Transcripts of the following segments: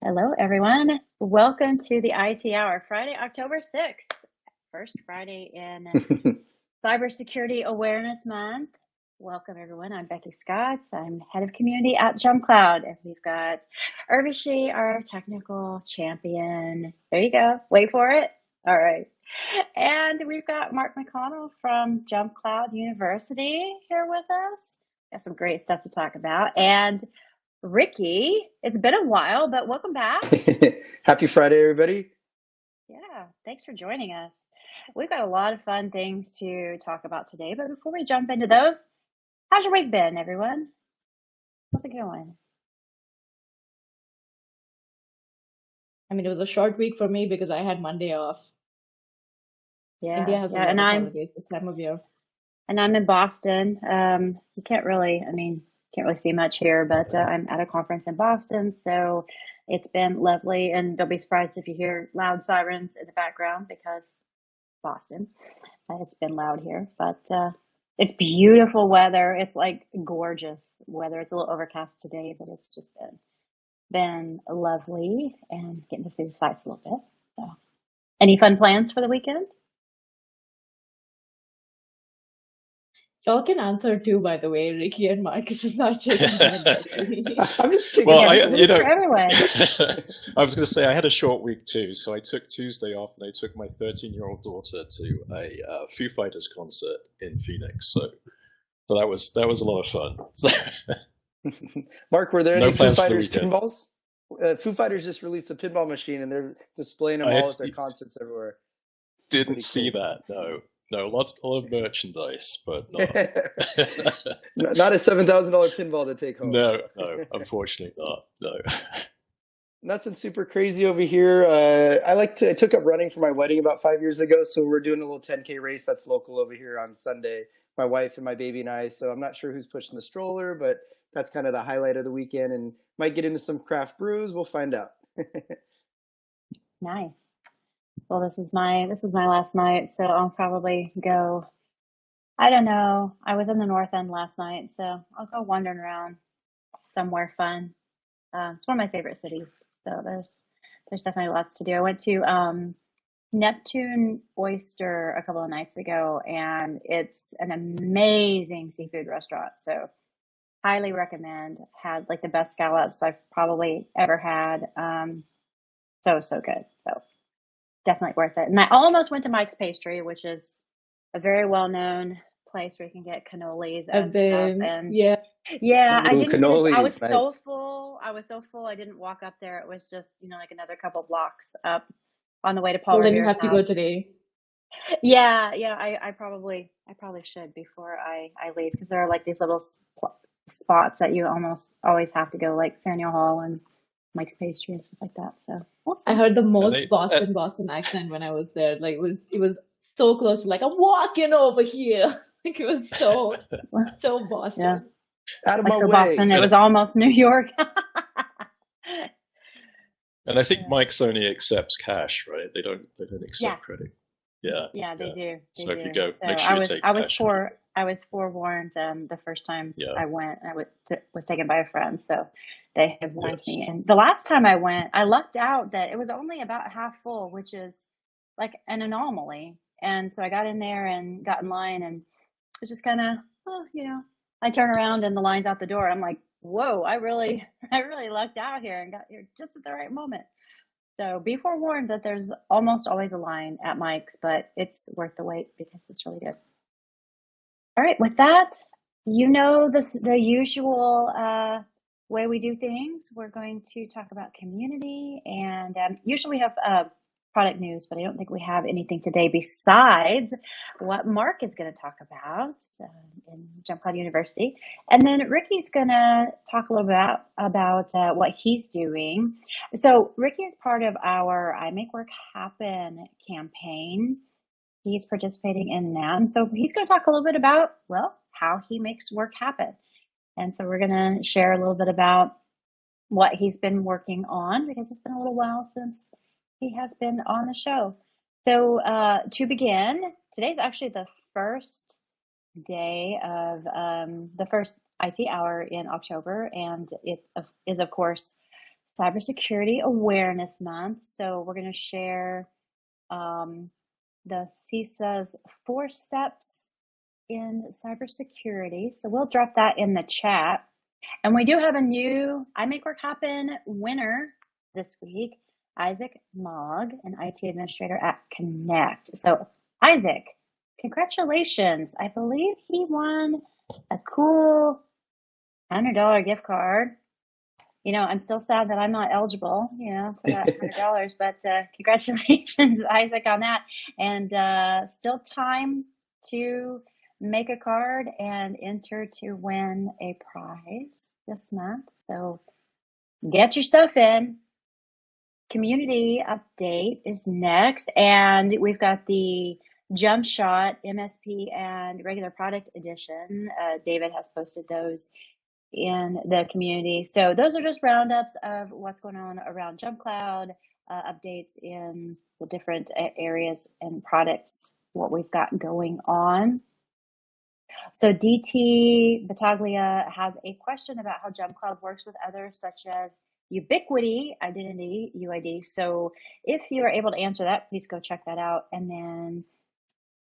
Hello, everyone. Welcome to the IT Hour, Friday, October 6th, first Friday in Cybersecurity Awareness Month. Welcome, everyone. I'm Becky Scott. I'm head of community at JumpCloud, and we've got Urvashi, our technical champion. There you go. Wait for it. All right. And we've got Mark McConnell from JumpCloud University here with us. Got some great stuff to talk about. And Ricky, it's been a while, but welcome back. Happy Friday, everybody. Yeah, thanks for joining us. We've got a lot of fun things to talk about today, but before we jump into those, how's your week been, everyone? How's it going? I mean, it was a short week for me because I had Monday off. India has a lot of holidays this time of year. And I'm in Boston. You can't really see much here, but I'm at a conference in Boston, so it's been lovely. And don't be surprised if you hear loud sirens in the background because Boston. It's been loud here, but it's beautiful weather. It's like gorgeous weather. It's a little overcast today, but it's just been lovely and getting to see the sights a little bit. So, any fun plans for the weekend? Y'all can answer too, by the way, Ricky and Mark. It's not just I'm just kidding. Well, for everyone. I was going to say I had a short week too, so I took Tuesday off and I took my 13-year-old daughter to a Foo Fighters concert in Phoenix. So that was a lot of fun. Mark, were there No any Foo plans for the Fighters weekend. pinballs? Foo Fighters just released a pinball machine, and they're displaying them all at their concerts everywhere. Didn't see that. No, a lot of merchandise, but not not a $7,000 pinball to take home. No, unfortunately not. No. Nothing super crazy over here. I took up running for my wedding about 5 years ago, so we're doing a little 10K race that's local over here on Sunday. My wife and my baby and I. So I'm not sure who's pushing the stroller, but that's kind of the highlight of the weekend, and might get into some craft brews. We'll find out. Nice. Well, this is my last night, so I'll probably go. I don't know. I was in the North End last night, so I'll go wandering around somewhere fun. It's one of my favorite cities, so there's definitely lots to do. I went to Neptune Oyster a couple of nights ago, and it's an amazing seafood restaurant. So highly recommend. Had like the best scallops I've probably ever had. So good. So definitely worth it. And I almost went to Mike's Pastry, which is a very well-known place where you can get cannolis and stuff. And yeah, I didn't. Cannolis, I was nice. so full. I didn't walk up there. It was just like another couple blocks up on the way to Paul. Well, then you Revere's have to go house. today. Yeah. I probably should before I leave, because there are like these little spots that you almost always have to go, like Faneuil Hall and Mike's Pastry and stuff like that. So awesome. I heard the most Boston accent when I was there. Like it was so close to like, I'm walking over here. Like it was so Boston. Yeah. Out of my way. Boston, it was almost New York. And I think Mike's only accepts cash, right? They don't accept credit. Yeah. Yeah, they do. So if you go, So make sure you take cash. I was forewarned the first time I went. I was taken by a friend, so they have warned me. And the last time I went, I lucked out that it was only about half full, which is like an anomaly. And so I got in there and got in line, and it was just kind of, I turn around and the line's out the door. I'm like, whoa, I really lucked out here and got here just at the right moment. So be forewarned that there's almost always a line at Mike's, but it's worth the wait because it's really good. All right, with that, the usual way we do things. We're going to talk about community, and usually we have product news, but I don't think we have anything today besides what Mark is going to talk about in JumpCloud University. And then Ricky's going to talk a little bit about what he's doing. So Ricky is part of our I Make Work Happen campaign. He's participating in that. And so he's going to talk a little bit about, how he makes work happen. And so we're going to share a little bit about what he's been working on, because it's been a little while since he has been on the show. So to begin, today's actually the first day of the first IT hour in October, and it is, of course, Cybersecurity Awareness Month. So we're going to share the CISA's 4 steps in cybersecurity. So we'll drop that in the chat. And we do have a new I Make Work Happen winner this week, Isaac Mogg, an IT administrator at Connect. So Isaac, congratulations. I believe he won a cool $100 gift card. You know, I'm still sad that I'm not eligible, you know, for that $100, but congratulations, Isaac, on that. And still time to make a card and enter to win a prize this month. So get your stuff in. Community update is next. And we've got the Jump Shot MSP and regular product edition. David has posted those in the community. So those are just roundups of what's going on around JumpCloud, updates in the different areas and products, what we've got going on. So DT Battaglia has a question about how JumpCloud works with others, such as Ubiquity Identity, UID. So if you are able to answer that, please go check that out. And then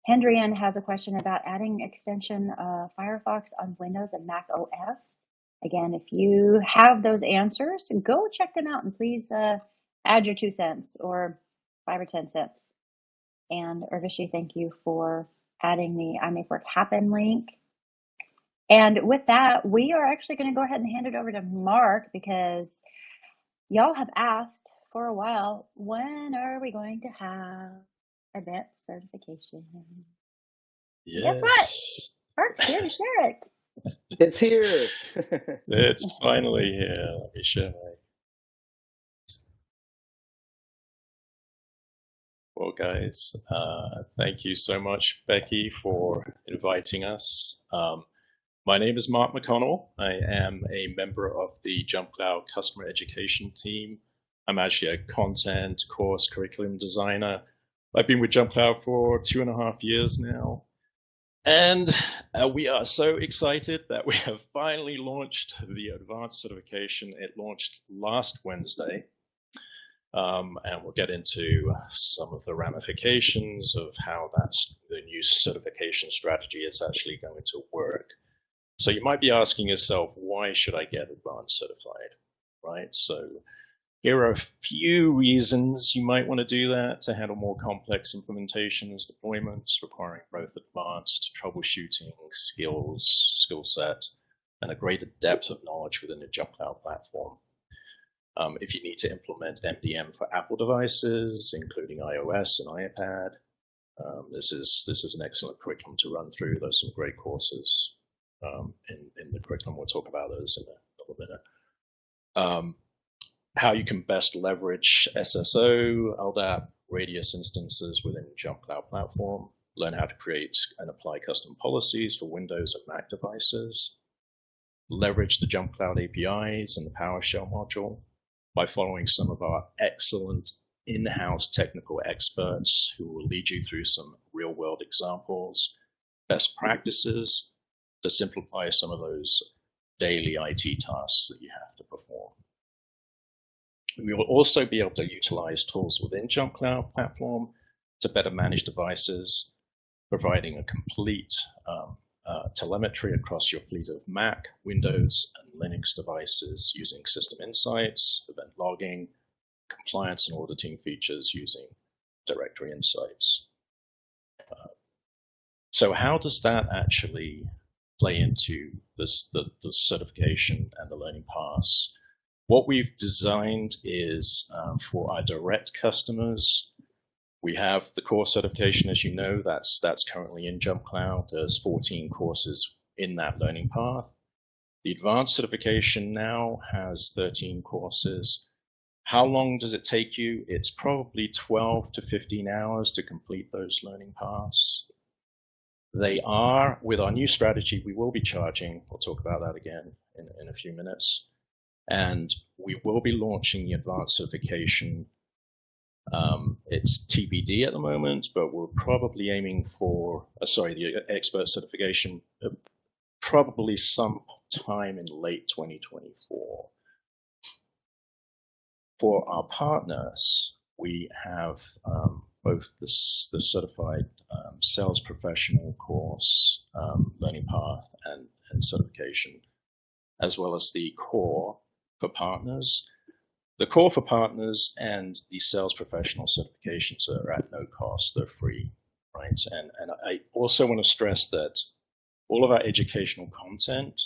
Hendrian has a question about adding extension Firefox on Windows and Mac OS. Again, if you have those answers, go check them out and please add your 2 cents or 5 or 10 cents. And Urvashi, thank you for adding the I Make Work Happen link. And with that, we are actually going to go ahead and hand it over to Mark because y'all have asked for a while, when are we going to have advanced certification? Yes. Guess what? Mark's here to share it. It's here. It's finally here. Let me share my. Well, guys, thank you so much, Becky, for inviting us. My name is Mark McConnell. I am a member of the JumpCloud customer education team. I'm actually a content course curriculum designer. I've been with JumpCloud for 2.5 years now. And we are so excited that we have finally launched the advanced certification. It launched last Wednesday. And we'll get into some of the ramifications of how the new certification strategy is actually going to work. So you might be asking yourself, why should I get advanced certified, right? So here are a few reasons you might want to do that to handle more complex implementations, deployments requiring both advanced troubleshooting skill set, and a greater depth of knowledge within the JumpCloud platform. If you need to implement MDM for Apple devices, including iOS and iPad, this is an excellent curriculum to run through. There's some great courses in the curriculum. We'll talk about those in a little minute. How you can best leverage SSO, LDAP, Radius instances within the JumpCloud platform, learn how to create and apply custom policies for Windows and Mac devices, leverage the JumpCloud APIs and the PowerShell module by following some of our excellent in-house technical experts who will lead you through some real-world examples, best practices to simplify some of those daily IT tasks that you have to perform. We will also be able to utilize tools within JumpCloud platform to better manage devices, providing a complete telemetry across your fleet of Mac, Windows, and Linux devices using system insights, event logging, compliance and auditing features using directory insights. So how does that actually play into the certification and the learning paths? What we've designed is for our direct customers. We have the core certification, as you know, that's currently in JumpCloud. There's 14 courses in that learning path. The advanced certification now has 13 courses. How long does it take you? It's probably 12 to 15 hours to complete those learning paths. They are, with our new strategy, we will be charging. We'll talk about that again in a few minutes. And we will be launching the advanced certification. It's TBD at the moment, but we're probably aiming for, the expert certification, probably sometime in late 2024. For our partners, we have both the certified sales professional course, learning path, and certification, as well as the core for partners. The core for partners and the sales professional certifications are at no cost; they're free, right? And I also want to stress that all of our educational content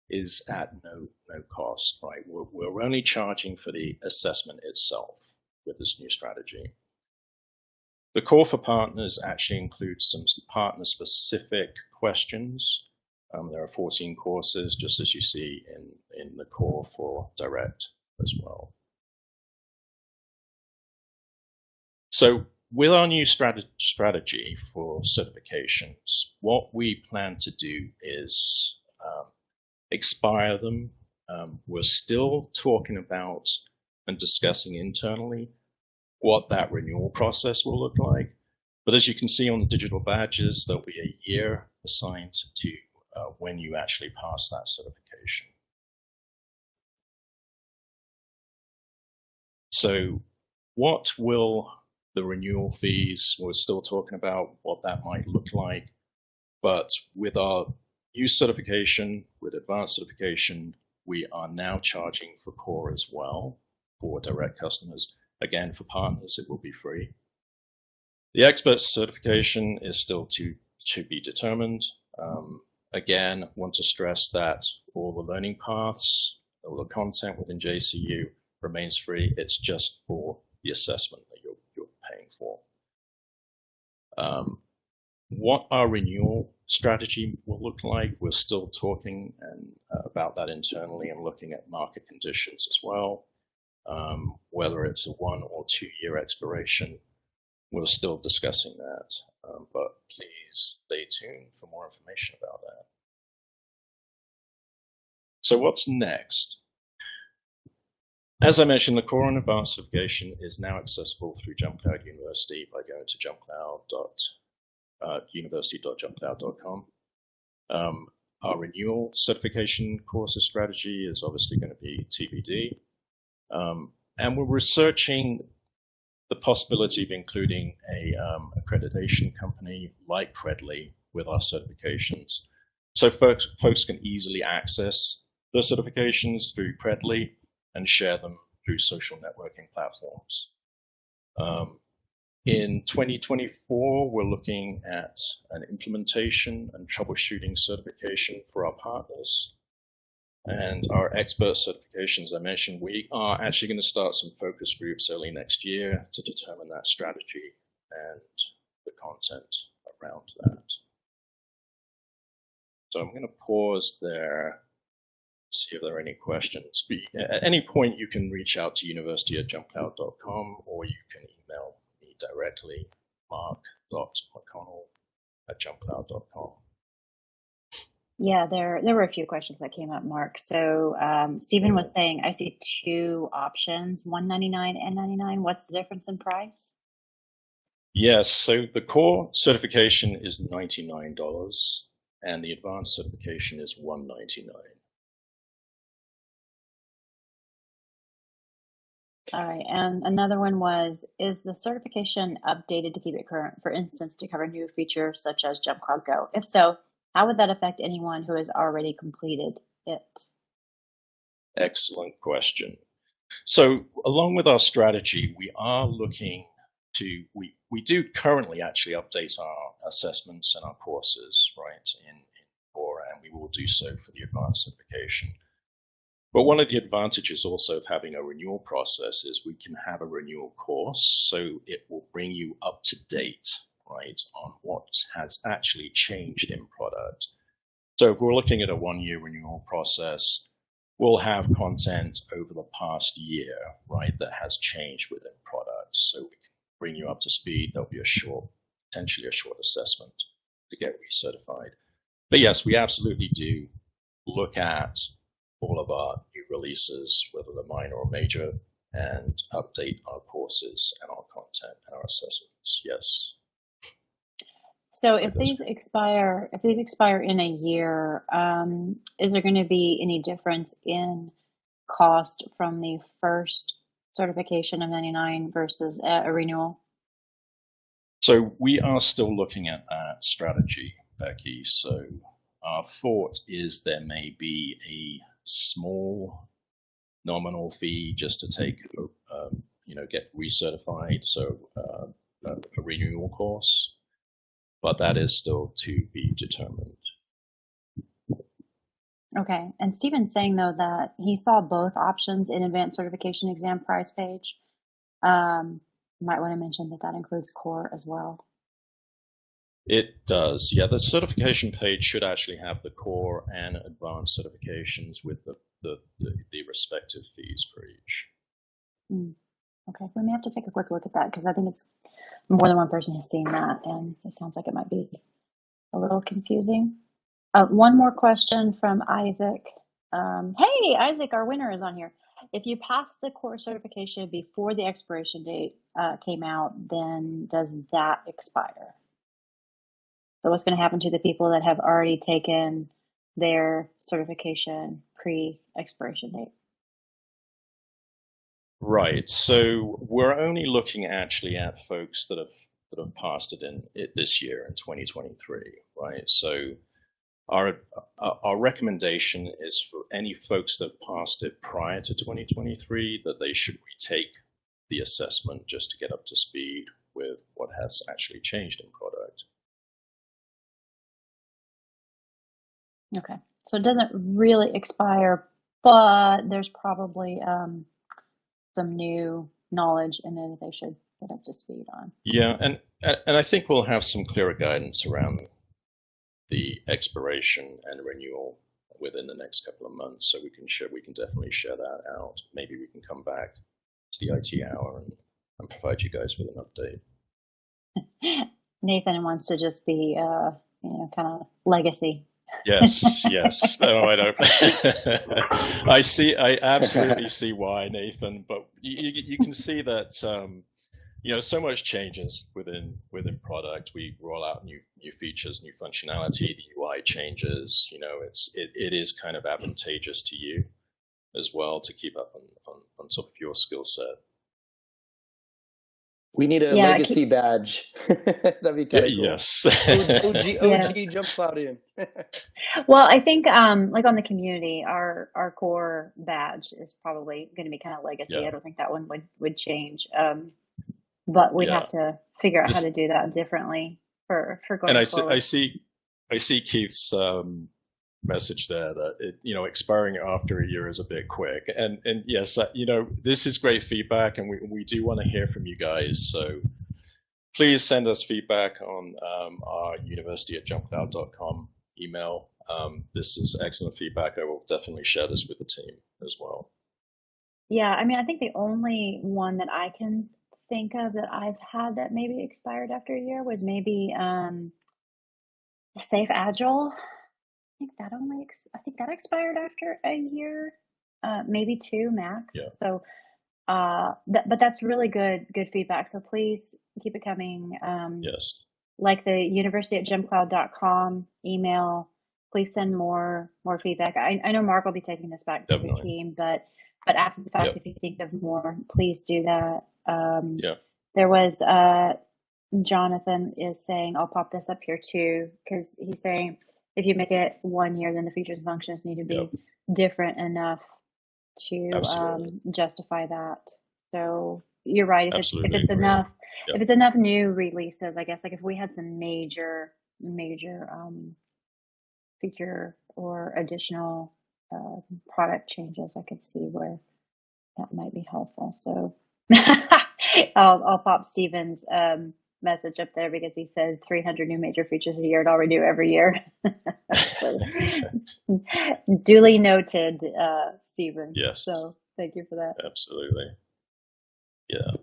is at no cost, right? We're only charging for the assessment itself with this new strategy. The core for partners actually includes some partner-specific questions. There are 14 courses, just as you see in the core for direct as well. So with our new strategy for certifications, what we plan to do is expire them. We're still talking about and discussing internally what that renewal process will look like. But as you can see on the digital badges, there'll be a year assigned to when you actually pass that certification. So what will the renewal fees, we're still talking about what that might look like, but with our new certification, with advanced certification, we are now charging for core as well for direct customers. Again, for partners, it will be free. The expert certification is still to be determined. Again, want to stress that all the learning paths, all the content within JCU remains free. It's just for the assessment that you're paying for. What our renewal strategy will look like, we're still talking about that internally and looking at market conditions as well. Whether it's a 1 or 2 year expiration, we're still discussing that, but please stay tuned for more information about that. So what's next? As I mentioned, the core and advanced certification is now accessible through JumpCloud University by going to university.jumpcloud.com. Our renewal certification courses strategy is obviously going to be TBD. And we're researching the possibility of including a accreditation company like Credly with our certifications. So folks can easily access the certifications through Credly and share them through social networking platforms. In 2024, we're looking at an implementation and troubleshooting certification for our partners. And our expert certifications, I mentioned, we are actually going to start some focus groups early next year to determine that strategy and the content around that. So I'm going to pause there, see if there are any questions. At any point, you can reach out to university@jumpcloud.com, or you can email me directly, mark.mcconnell@jumpcloud.com. Yeah, there were a few questions that came up, Mark. So Stephen was saying, I see 2 options, $199 and $99. What's the difference in price? Yes, so the core certification is $99 and the advanced certification is $199. All right, and another one was, is the certification updated to keep it current, for instance, to cover new features such as JumpCloud Go? If so, how would that affect anyone who has already completed it? Excellent question. So along with our strategy, we are looking to, we do currently actually update our assessments and our courses, right, in core, and we will do so for the advanced certification. But one of the advantages also of having a renewal process is we can have a renewal course, so it will bring you up to date, right, on what has actually changed in product. So if we're looking at a 1-year renewal process, we'll have content over the past year, right, that has changed within products. So we can bring you up to speed. There'll be potentially a short assessment to get recertified. But yes, we absolutely do look at all of our new releases, whether they're minor or major, and update our courses and our content and our assessments. Yes. So if these expire in a year, is there going to be any difference in cost from the first certification of 99 versus a renewal? So we are still looking at that strategy, Becky. So our thought is there may be a small nominal fee just to take, get recertified, so a renewal course, but that is still to be determined. Okay, and Stephen's saying though that he saw both options in advanced certification exam price page. Might want to mention that includes core as well. It does, yeah. The certification page should actually have the core and advanced certifications with the respective fees for each. Okay, we may have to take a quick look at that because I think it's more than one person has seen that, and it sounds like it might be a little confusing. One more question from Isaac. Hey, Isaac, our winner is on here. If you pass the core certification before the expiration date came out, then does that expire? So what's going to happen to the people that have already taken their certification pre-expiration date? Right. So we're only looking actually at folks that have passed it this year in 2023, right? So our recommendation is for any folks that passed it prior to 2023 that they should retake the assessment just to get up to speed with what has actually changed in product. Okay, so it doesn't really expire, but there's probably some new knowledge in there that they should get up to speed on. Yeah, and I think we'll have some clearer guidance around the expiration and renewal within the next couple of months, so we can definitely share that out. Maybe we can come back to the IT hour and provide you guys with an update. Nathan wants to just be kind of legacy. Yes. No, I don't. I absolutely see why, Nathan. But you can see that so much changes within product. We roll out new features, new functionality. The UI changes. It is kind of advantageous to you as well to keep up on top of your skill set. We need a legacy badge. That'd be kind of cool. Yes. OG JumpCloud in. Well, I think like on the community, our core badge is probably going to be kind of legacy. I don't think that one would change. But we'd have to figure out how to do that differently for going forward. I see Keith's message there that expiring after a year is a bit quick, and yes, this is great feedback, and we do want to hear from you guys. So please send us feedback on our university@jumpcloud.com email. This is excellent feedback. I will definitely share this with the team as well. Yeah, I mean, I think the only one that I can think of that I've had that maybe expired after a year was maybe Safe Agile. I think that expired after a year, maybe two max. Yeah. So, but that's really good feedback. So please keep it coming. Yes. Like the university@jumpcloud.com email. Please send more feedback. I know Mark will be taking this back to the team, but after the fact, if you think of more, please do that. There was Jonathan is saying, I'll pop this up here too, because he's saying if you make it 1 year, then the features and functions need to be different enough to justify that. So you're right. If it's enough new releases, I guess, like if we had some major feature or additional product changes, I could see where that might be helpful. So I'll pop Stephen's message up there because he said 300 new major features a year and I'll renew every year. So, duly noted, Stephen. Yes. So thank you for that. Absolutely. Yeah.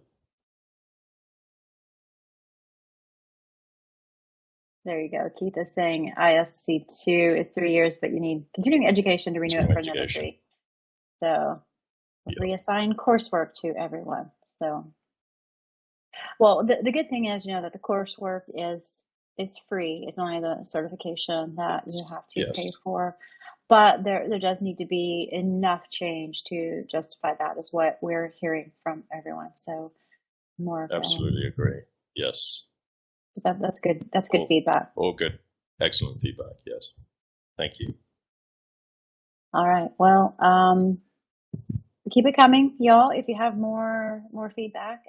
There you go. Keith is saying ISC2 is 3 years, but you need continuing education to renew it for another 3. So reassign coursework to everyone. So, well, the good thing is, that the coursework is free. It's only the certification that you have to pay for. but there does need to be enough change to justify that, is what we're hearing from everyone. So more of absolutely agree. Yes. That's good. That's good feedback. All good. Excellent feedback. Yes. Thank you. All right. Well, keep it coming, y'all, if you have more feedback.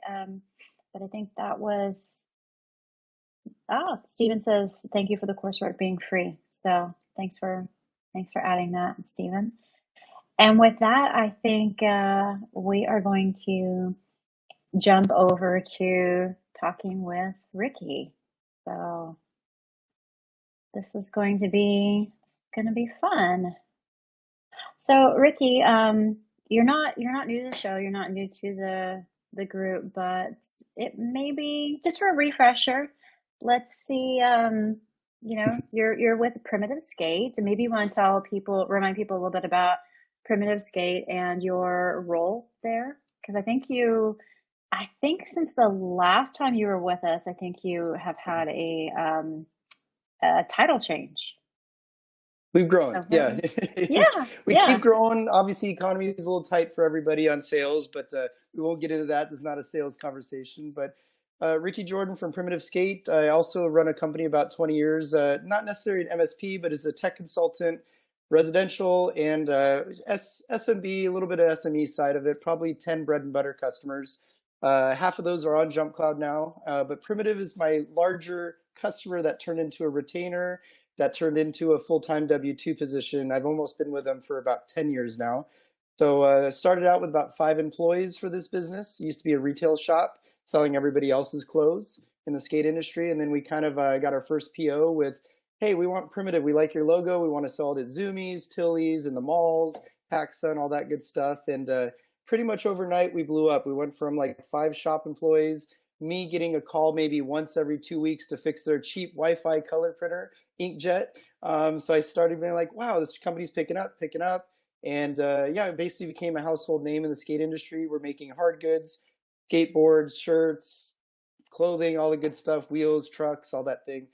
But I think that was. Oh, Stephen says thank you for the coursework being free. So thanks for adding that, Stephen. And with that, I think we are going to jump over to talking with Ricky. So this is going to be fun. So Ricky, you're not new to the show. You're not new to the group, but it may be just for a refresher. Let's see. You're with Primitive Skate, and maybe you want to remind people a little bit about Primitive Skate and your role there, because I think since the last time you were with us, I think you have had a title change. We've grown. Okay. We keep growing. Obviously, economy is a little tight for everybody on sales, but we won't get into that. This is not a sales conversation. But Ricky Jordan from Primitive Skate. I also run a company about 20 years, not necessarily an MSP, but as a tech consultant, residential and SMB, a little bit of SME side of it, probably 10 bread and butter customers. Half of those are on JumpCloud now, but Primitive is my larger customer that turned into a retainer, that turned into a full-time W-2 position. I've almost been with them for about 10 years now. So started out with about 5 employees for this business. It used to be a retail shop selling everybody else's clothes in the skate industry. And then we kind of got our first PO with, hey, we want Primitive. We like your logo. We want to sell it at Zoomies, Tilly's, in the malls, PacSun, all that good stuff. And pretty much overnight, we blew up. We went from like 5 shop employees, me getting a call maybe once every 2 weeks to fix their cheap Wi-Fi color printer, inkjet. So I started being like, wow, this company's picking up. And it basically became a household name in the skate industry. We're making hard goods, skateboards, shirts, clothing, all the good stuff, wheels, trucks, all that thing.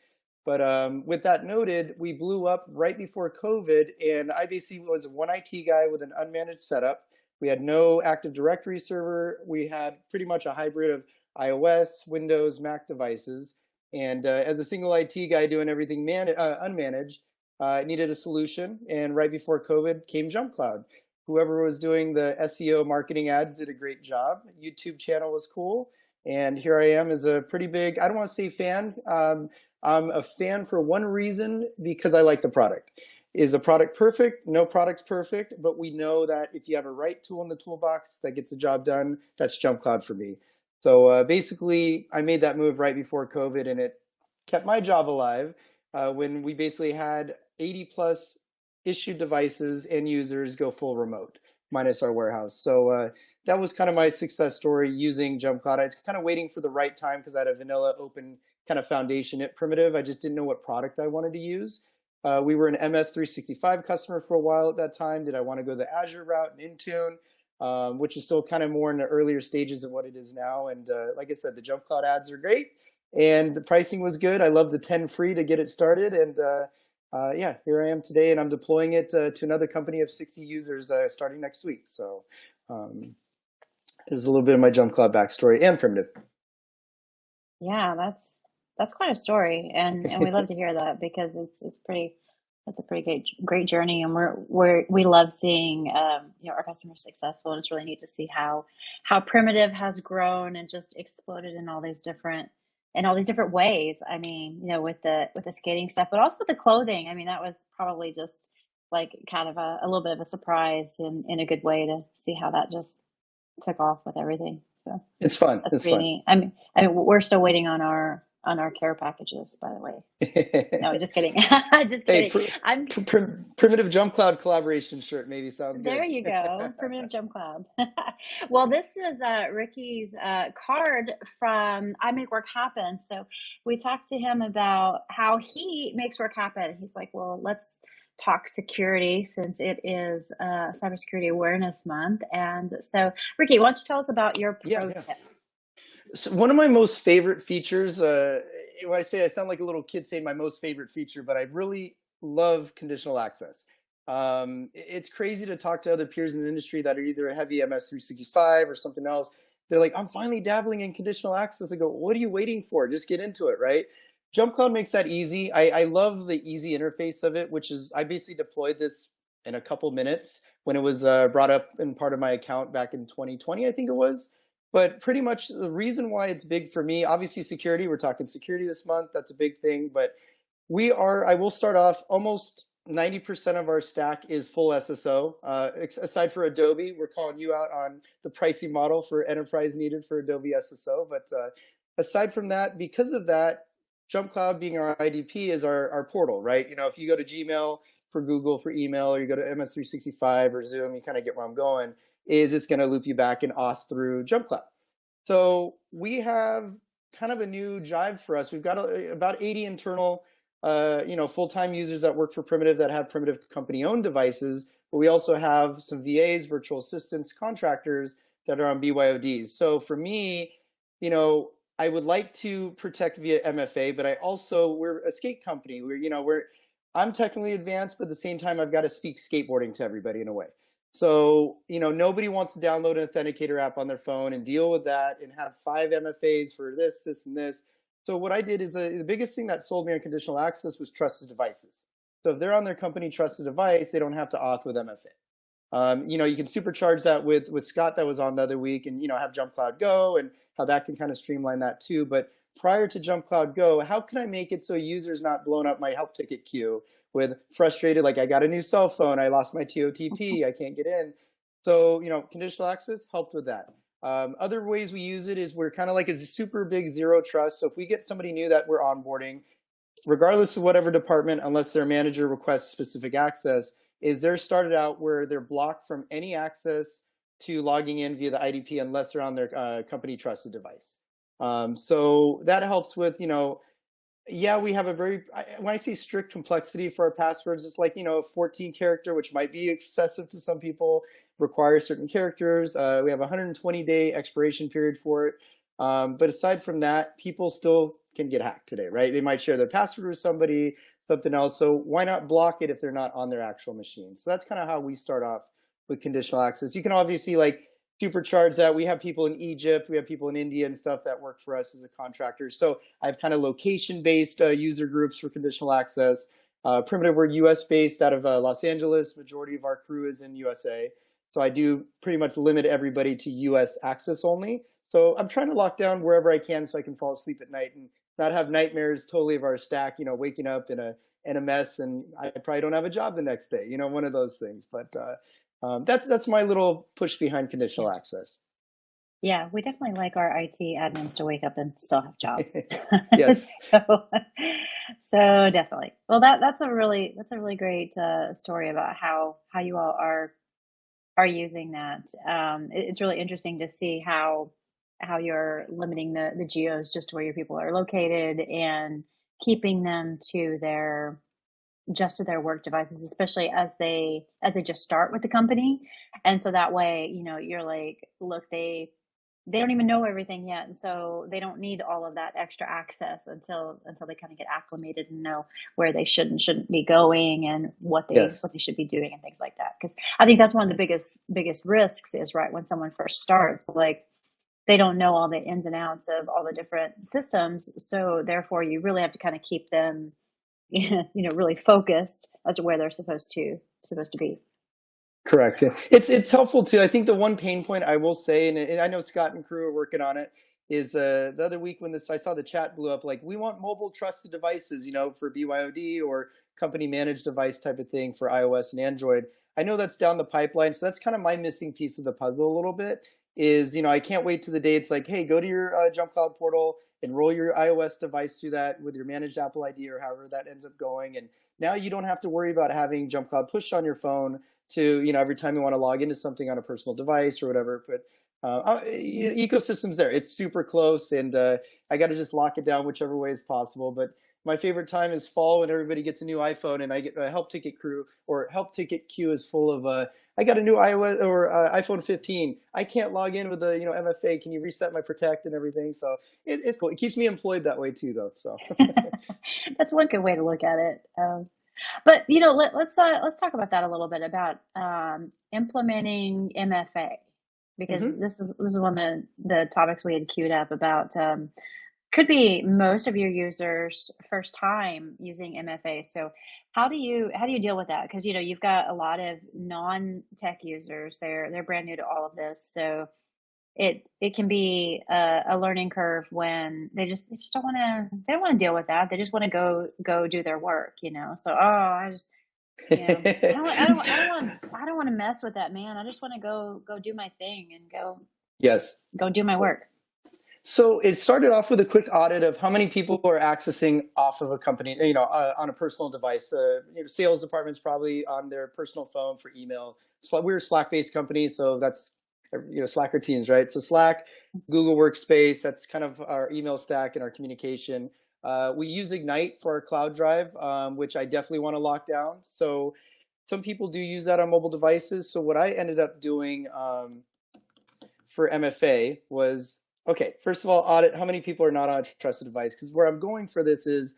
But with that noted, we blew up right before COVID, and I basically was one IT guy with an unmanaged setup. We had no Active Directory server. We had pretty much a hybrid of iOS, Windows, Mac devices. And as a single IT guy doing everything unmanaged, I needed a solution. And right before COVID came JumpCloud. Whoever was doing the SEO marketing ads did a great job. YouTube channel was cool. And here I am as a pretty big, I don't want to say fan. I'm a fan for one reason, because I like the product. Is a product perfect? No product's perfect, but we know that if you have a right tool in the toolbox that gets the job done, that's JumpCloud for me. So basically, I made that move right before COVID, and it kept my job alive when we basically had 80 plus issued devices and users go full remote, minus our warehouse. So that was kind of my success story using JumpCloud. I was kind of waiting for the right time because I had a vanilla open kind of foundation at Primitive. I just didn't know what product I wanted to use. We were an MS365 customer for a while at that time. Did I want to go the Azure route and Intune, which is still kind of more in the earlier stages of what it is now. And like I said, the JumpCloud ads are great, and the pricing was good. I love the 10 free to get it started. And here I am today, and I'm deploying it to another company of 60 users starting next week. So there's a little bit of my JumpCloud backstory and Primitive. Yeah, that's quite a story, and we love to hear that, because it's a pretty great journey, and we love seeing our customers successful, and it's really neat to see how Primitive has grown and just exploded in all these different ways. I mean, with the skating stuff, but also with the clothing. I mean, that was probably just like kind of a little bit of a surprise in a good way to see how that just took off with everything. So it's fun. That's pretty neat. I mean, we're still waiting on our care packages, by the way. No, just kidding. Just kidding. Primitive JumpCloud collaboration shirt maybe sounds good. There you go. Primitive JumpCloud. Well, this is Ricky's card from I Make Work Happen. So we talked to him about how he makes work happen. He's like, well, let's talk security, since it is Cybersecurity Awareness Month. And so, Ricky, why don't you tell us about your pro tip? So one of my most favorite features, when I say, I sound like a little kid saying my most favorite feature, but I really love conditional access. It's crazy to talk to other peers in the industry that are either a heavy MS365 or something else. They're like, I'm finally dabbling in conditional access. I go, what are you waiting for? Just get into it, right? JumpCloud makes that easy. I love the easy interface of it, which is I basically deployed this in a couple minutes when it was brought up in part of my account back in 2020, I think it was. But pretty much the reason why it's big for me, obviously security, we're talking security this month, that's a big thing. But I will start off, almost 90% of our stack is full SSO. Aside for Adobe, we're calling you out on the pricing model for enterprise needed for Adobe SSO. But aside from that, because of that, JumpCloud being our IDP is our portal, right? If you go to Gmail for Google for email, or you go to MS365 or Zoom, you kind of get where I'm going, is it's going to loop you back and auth through JumpCloud. So we have kind of a new jive for us. We've got about 80 internal full-time users that work for Primitive that have Primitive company-owned devices, but we also have some VAs, virtual assistants, contractors that are on BYODs. So for me, I would like to protect via MFA, but we're a skate company. I'm technically advanced, but at the same time, I've got to speak skateboarding to everybody in a way. So, nobody wants to download an authenticator app on their phone and deal with that and have 5 MFAs for this, and this. So what I did is the biggest thing that sold me on conditional access was trusted devices. So if they're on their company trusted device, they don't have to auth with MFA. You can supercharge that with Scott that was on the other week, and have JumpCloud Go and how that can kind of streamline that too. But prior to JumpCloud Go, how can I make it so users not blowing up my help ticket queue with frustrated, like I got a new cell phone, I lost my TOTP, I can't get in. So conditional access helped with that. Other ways we use it is we're kind of like a super big zero trust. So if we get somebody new that we're onboarding, regardless of whatever department, unless their manager requests specific access, they're started out where they're blocked from any access to logging in via the IDP unless they're on their company trusted device. So that helps with, we have when I say strict complexity for our passwords, it's like, a 14 character, which might be excessive to some people, require certain characters. We have a 120-day expiration period for it. But aside from that, people still can get hacked today, right? They might share their password with somebody, something else. So why not block it if they're not on their actual machine? So that's kind of how we start off with conditional access. You can obviously supercharge that. We have people in Egypt, we have people in India and stuff that work for us as a contractor. So I have kind of location-based user groups for conditional access. Primitive, we're US-based out of Los Angeles. Majority of our crew is in USA. So I do pretty much limit everybody to US access only. So I'm trying to lock down wherever I can so I can fall asleep at night and not have nightmares totally of our stack, waking up in a mess and I probably don't have a job the next day, one of those things. But that's my little push behind conditional access. Yeah, we definitely like our IT admins to wake up and still have jobs. Yes. So definitely. Well, that's a really great story about how you all are using that. It's really interesting to see how you're limiting the geos just to where your people are located and keeping them to their work devices, especially as they just start with the company. And so that way, you're like, look, they don't even know everything yet. And so they don't need all of that extra access until they kind of get acclimated and know where they should and shouldn't be going and what they should be doing and things like that. Because I think that's one of the biggest risks is right when someone first starts, like they don't know all the ins and outs of all the different systems. So therefore you really have to kind of keep them really focused as to where they're supposed to be. Correct. Yeah. It's helpful too. I think the one pain point I will say, and I know Scott and crew are working on it, is the other week when I saw the chat blew up, like we want mobile trusted devices, for BYOD or company managed device type of thing for iOS and Android. I know that's down the pipeline, so that's kind of my missing piece of the puzzle a little bit. Is I can't wait to the day it's like, hey, go to your JumpCloud portal, enroll your iOS device through that with your managed Apple ID or however that ends up going, and now you don't have to worry about having JumpCloud push on your phone to every time you want to log into something on a personal device or whatever. But ecosystem's there. It's super close, and I got to just lock it down whichever way is possible. But my favorite time is fall when everybody gets a new iPhone, and I get a help ticket crew or help ticket queue is full of I got a new iOS or iPhone 15. I can't log in with the MFA. Can you reset my protect and everything? So it's cool. It keeps me employed that way too, though. So that's one good way to look at it. But let's talk about that a little bit about implementing MFA, because Mm-hmm. this is one of the topics we had queued up about. Could be most of your users' first time using MFA. So how do you deal with that? Because you've got a lot of non-tech users. They're brand new to all of this, so it can be a learning curve when they just don't want to deal with that. They just want to go do their work, So I just I don't want to mess with that, man. I just want to go do my thing and Yes. go do my work. So it started off with a quick audit of how many people are accessing off of a company, on a personal device. Sales departments probably on their personal phone for email. So we're a Slack-based company, so that's Slacker teams, right? So Slack, Google Workspace, that's kind of our email stack and our communication. We use Ignite for our cloud drive, which I definitely want to lock down. So some people do use that on mobile devices. So what I ended up doing for MFA was, okay, first of all, audit how many people are not on a trusted device. Because where I'm going for this is,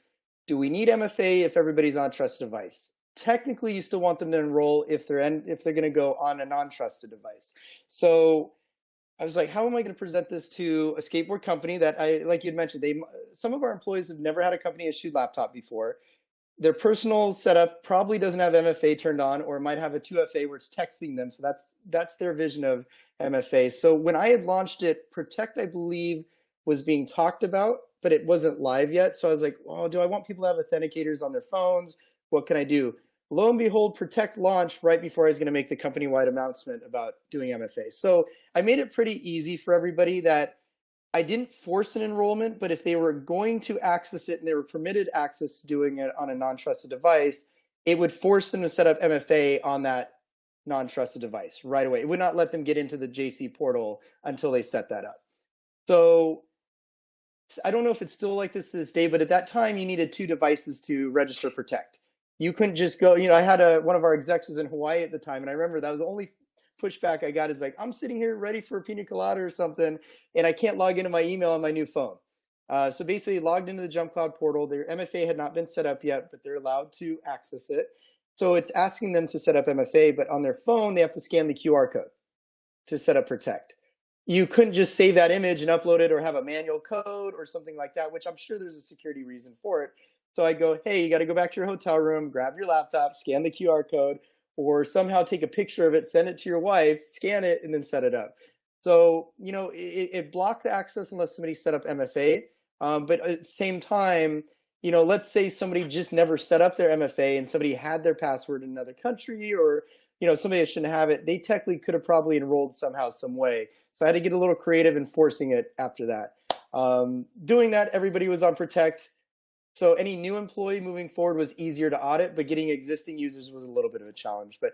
do we need MFA if everybody's on a trusted device? Technically, you still want them to enroll if they're going to go on a non-trusted device. So I was like, how am I going to present this to a skateboard company that like you'd mentioned, some of our employees have never had a company issued laptop before. Their personal setup probably doesn't have MFA turned on, or might have a 2FA where it's texting them. So that's their vision of MFA. So when I had launched it, Protect, I believe, was being talked about, but it wasn't live yet. So I was like, well, do I want people to have authenticators on their phones? What can I do? Lo and behold, Protect launched right before I was going to make the company-wide announcement about doing MFA. So I made it pretty easy for everybody that I didn't force an enrollment, but if they were going to access it and they were permitted access to doing it on a non-trusted device, it would force them to set up MFA on that non-trusted device right away. It would not let them get into the JC portal until they set that up. So I don't know if it's still like this to this day, but at that time you needed 2 devices to register Protect. You couldn't just go, I had one of our execs was in Hawaii at the time, and I remember that was the only pushback I got is like, I'm sitting here ready for a pina colada or something, and I can't log into my email on my new phone. So basically logged into the JumpCloud portal. Their MFA had not been set up yet, but they're allowed to access it. So it's asking them to set up MFA, but on their phone, they have to scan the QR code to set up Protect. You couldn't just save that image and upload it or have a manual code or something like that, which I'm sure there's a security reason for it. So I go, hey, you got to go back to your hotel room, grab your laptop, scan the QR code, or somehow take a picture of it, send it to your wife, scan it, and then set it up. So, it blocked the access unless somebody set up MFA. But at the same time, let's say somebody just never set up their MFA and somebody had their password in another country, or, somebody that shouldn't have it, they technically could have probably enrolled somehow, some way. So I had to get a little creative in forcing it after that. Doing that, everybody was on Protect. So any new employee moving forward was easier to audit, but getting existing users was a little bit of a challenge. But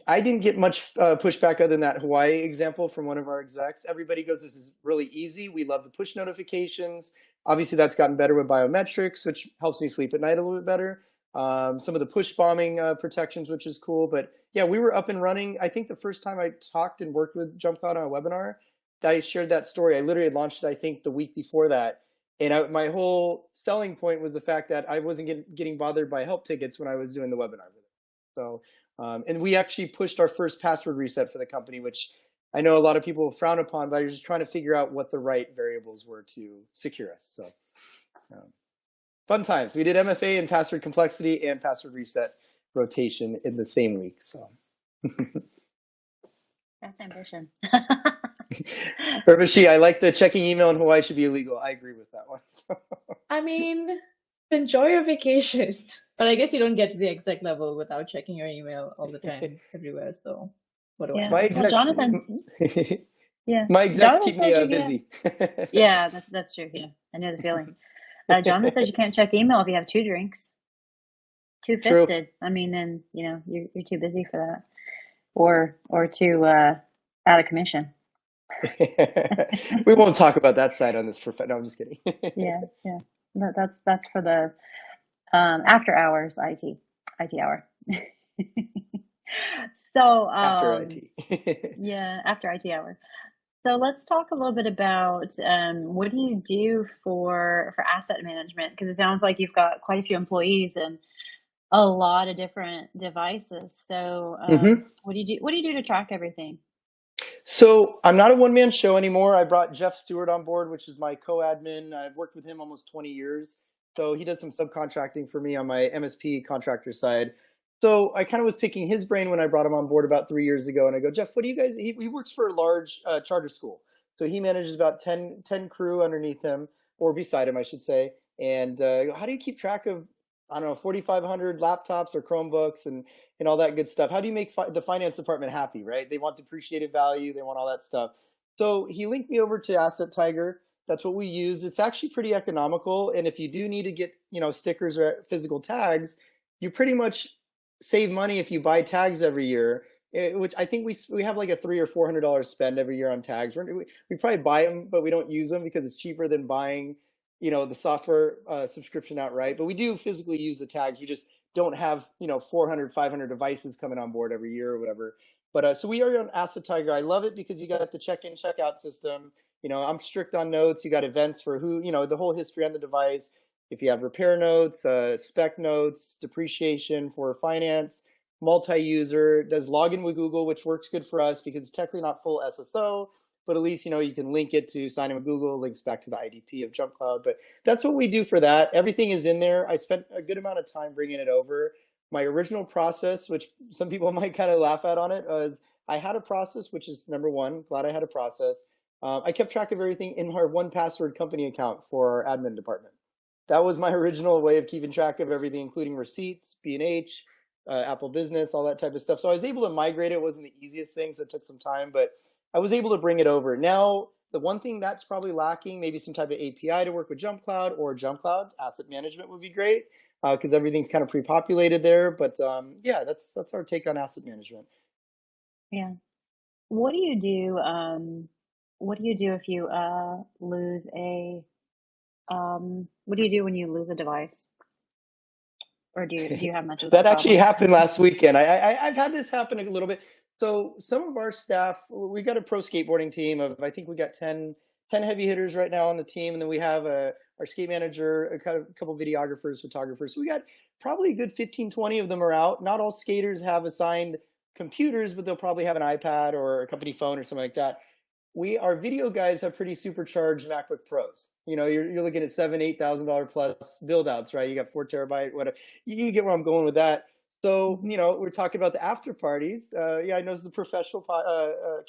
I didn't get much pushback other than that Hawaii example from one of our execs. Everybody goes, this is really easy. We love the push notifications. Obviously, that's gotten better with biometrics, which helps me sleep at night a little bit better. Some of the push bombing protections, which is cool. But yeah, we were up and running. I think the first time I talked and worked with JumpCloud on a webinar, I shared that story. I literally launched it, I think, the week before that. And my whole selling point was the fact that I wasn't getting bothered by help tickets when I was doing the webinar with it. So, and we actually pushed our first password reset for the company, which I know a lot of people frown upon, but I was just trying to figure out what the right variables were to secure us. So, fun times. We did MFA and password complexity and password reset rotation in the same week. So, that's ambition. Urvashi, I like the checking email in Hawaii should be illegal. I agree with that one. I mean, enjoy your vacations, but I guess you don't get to the exec level without checking your email all the time everywhere. So what do I know? My execs, Jonathan, yeah, my execs keep me busy. Yeah, that's true. Yeah, I know the feeling. Jonathan says you can't check email if you have 2 drinks. Two-fisted. True. I mean, then you're too busy for that, or too out of commission. We won't talk about that side on this. No, I'm just kidding. yeah. That's for the after hours IT hour. So after IT. Yeah, after IT hour. So let's talk a little bit about what do you do for asset management? Because it sounds like you've got quite a few employees, and a lot of different devices. So, Hmm. what do you do? What do you do to track everything? So I'm not a one-man show anymore. I brought Jeff Stewart on board, which is my co-admin. I've worked with him almost 20 years. So he does some subcontracting for me on my MSP contractor side. So I kind of was picking his brain when I brought him on board about 3 years ago. And I go, Jeff, what do you guys, he works for a large charter school. So he manages about 10 crew underneath him, or beside him, I should say. And how do you keep track of, I don't know, 4,500 laptops or Chromebooks and all that good stuff? How do you make the finance department happy, right? They want depreciated value, they want all that stuff. So he linked me over to Asset Tiger. That's what we use. It's actually pretty economical, and if you do need to get, stickers or physical tags, you pretty much save money if you buy tags every year. Which I think we have like a $300 or $400 spend every year on tags. We probably buy them, but we don't use them because it's cheaper than buying, the software subscription outright. But we do physically use the tags. We just don't have 400 500 devices coming on board every year or whatever. But so we are on Asset Tiger. I love it because you got the check-in check-out system. I'm strict on notes. You got events for who, the whole history on the device. If you have repair notes, spec notes, depreciation for finance, multi-user, does login with Google, which works good for us because it's technically not full SSO, but at least you can link it to sign in with Google, links back to the IDP of JumpCloud. But that's what we do for that. Everything is in there. I spent a good amount of time bringing it over. My original process, which some people might kind of laugh at on it, was I had a process, which is number one. Glad I had a process. I kept track of everything in our 1Password company account for our admin department. That was my original way of keeping track of everything, including receipts, B&H, Apple Business, all that type of stuff. So I was able to migrate it. It wasn't the easiest thing, so it took some time, but I was able to bring it over. Now, the one thing that's probably lacking, maybe some type of API to work with JumpCloud or JumpCloud asset management would be great because everything's kind of pre-populated there. But yeah, that's our take on asset management. Yeah. What do you do? What do you do if you lose a? What do you do when you lose a device? Or do you have much of that that actually problem? happened last weekend. I've had this happen a little bit. So some of our staff, we got a pro skateboarding team of, I think we got 10 heavy hitters right now on the team. And then we have our skate manager, a couple videographers, photographers. So we got probably a good 15, 20 of them are out. Not all skaters have assigned computers, but they'll probably have an iPad or a company phone or something like that. Our video guys have pretty supercharged MacBook Pros. You're looking at $7,000-8,000 plus build outs, right? You got 4 TB, whatever. You get where I'm going with that. So, we're talking about the after parties. Yeah, I know this is a professional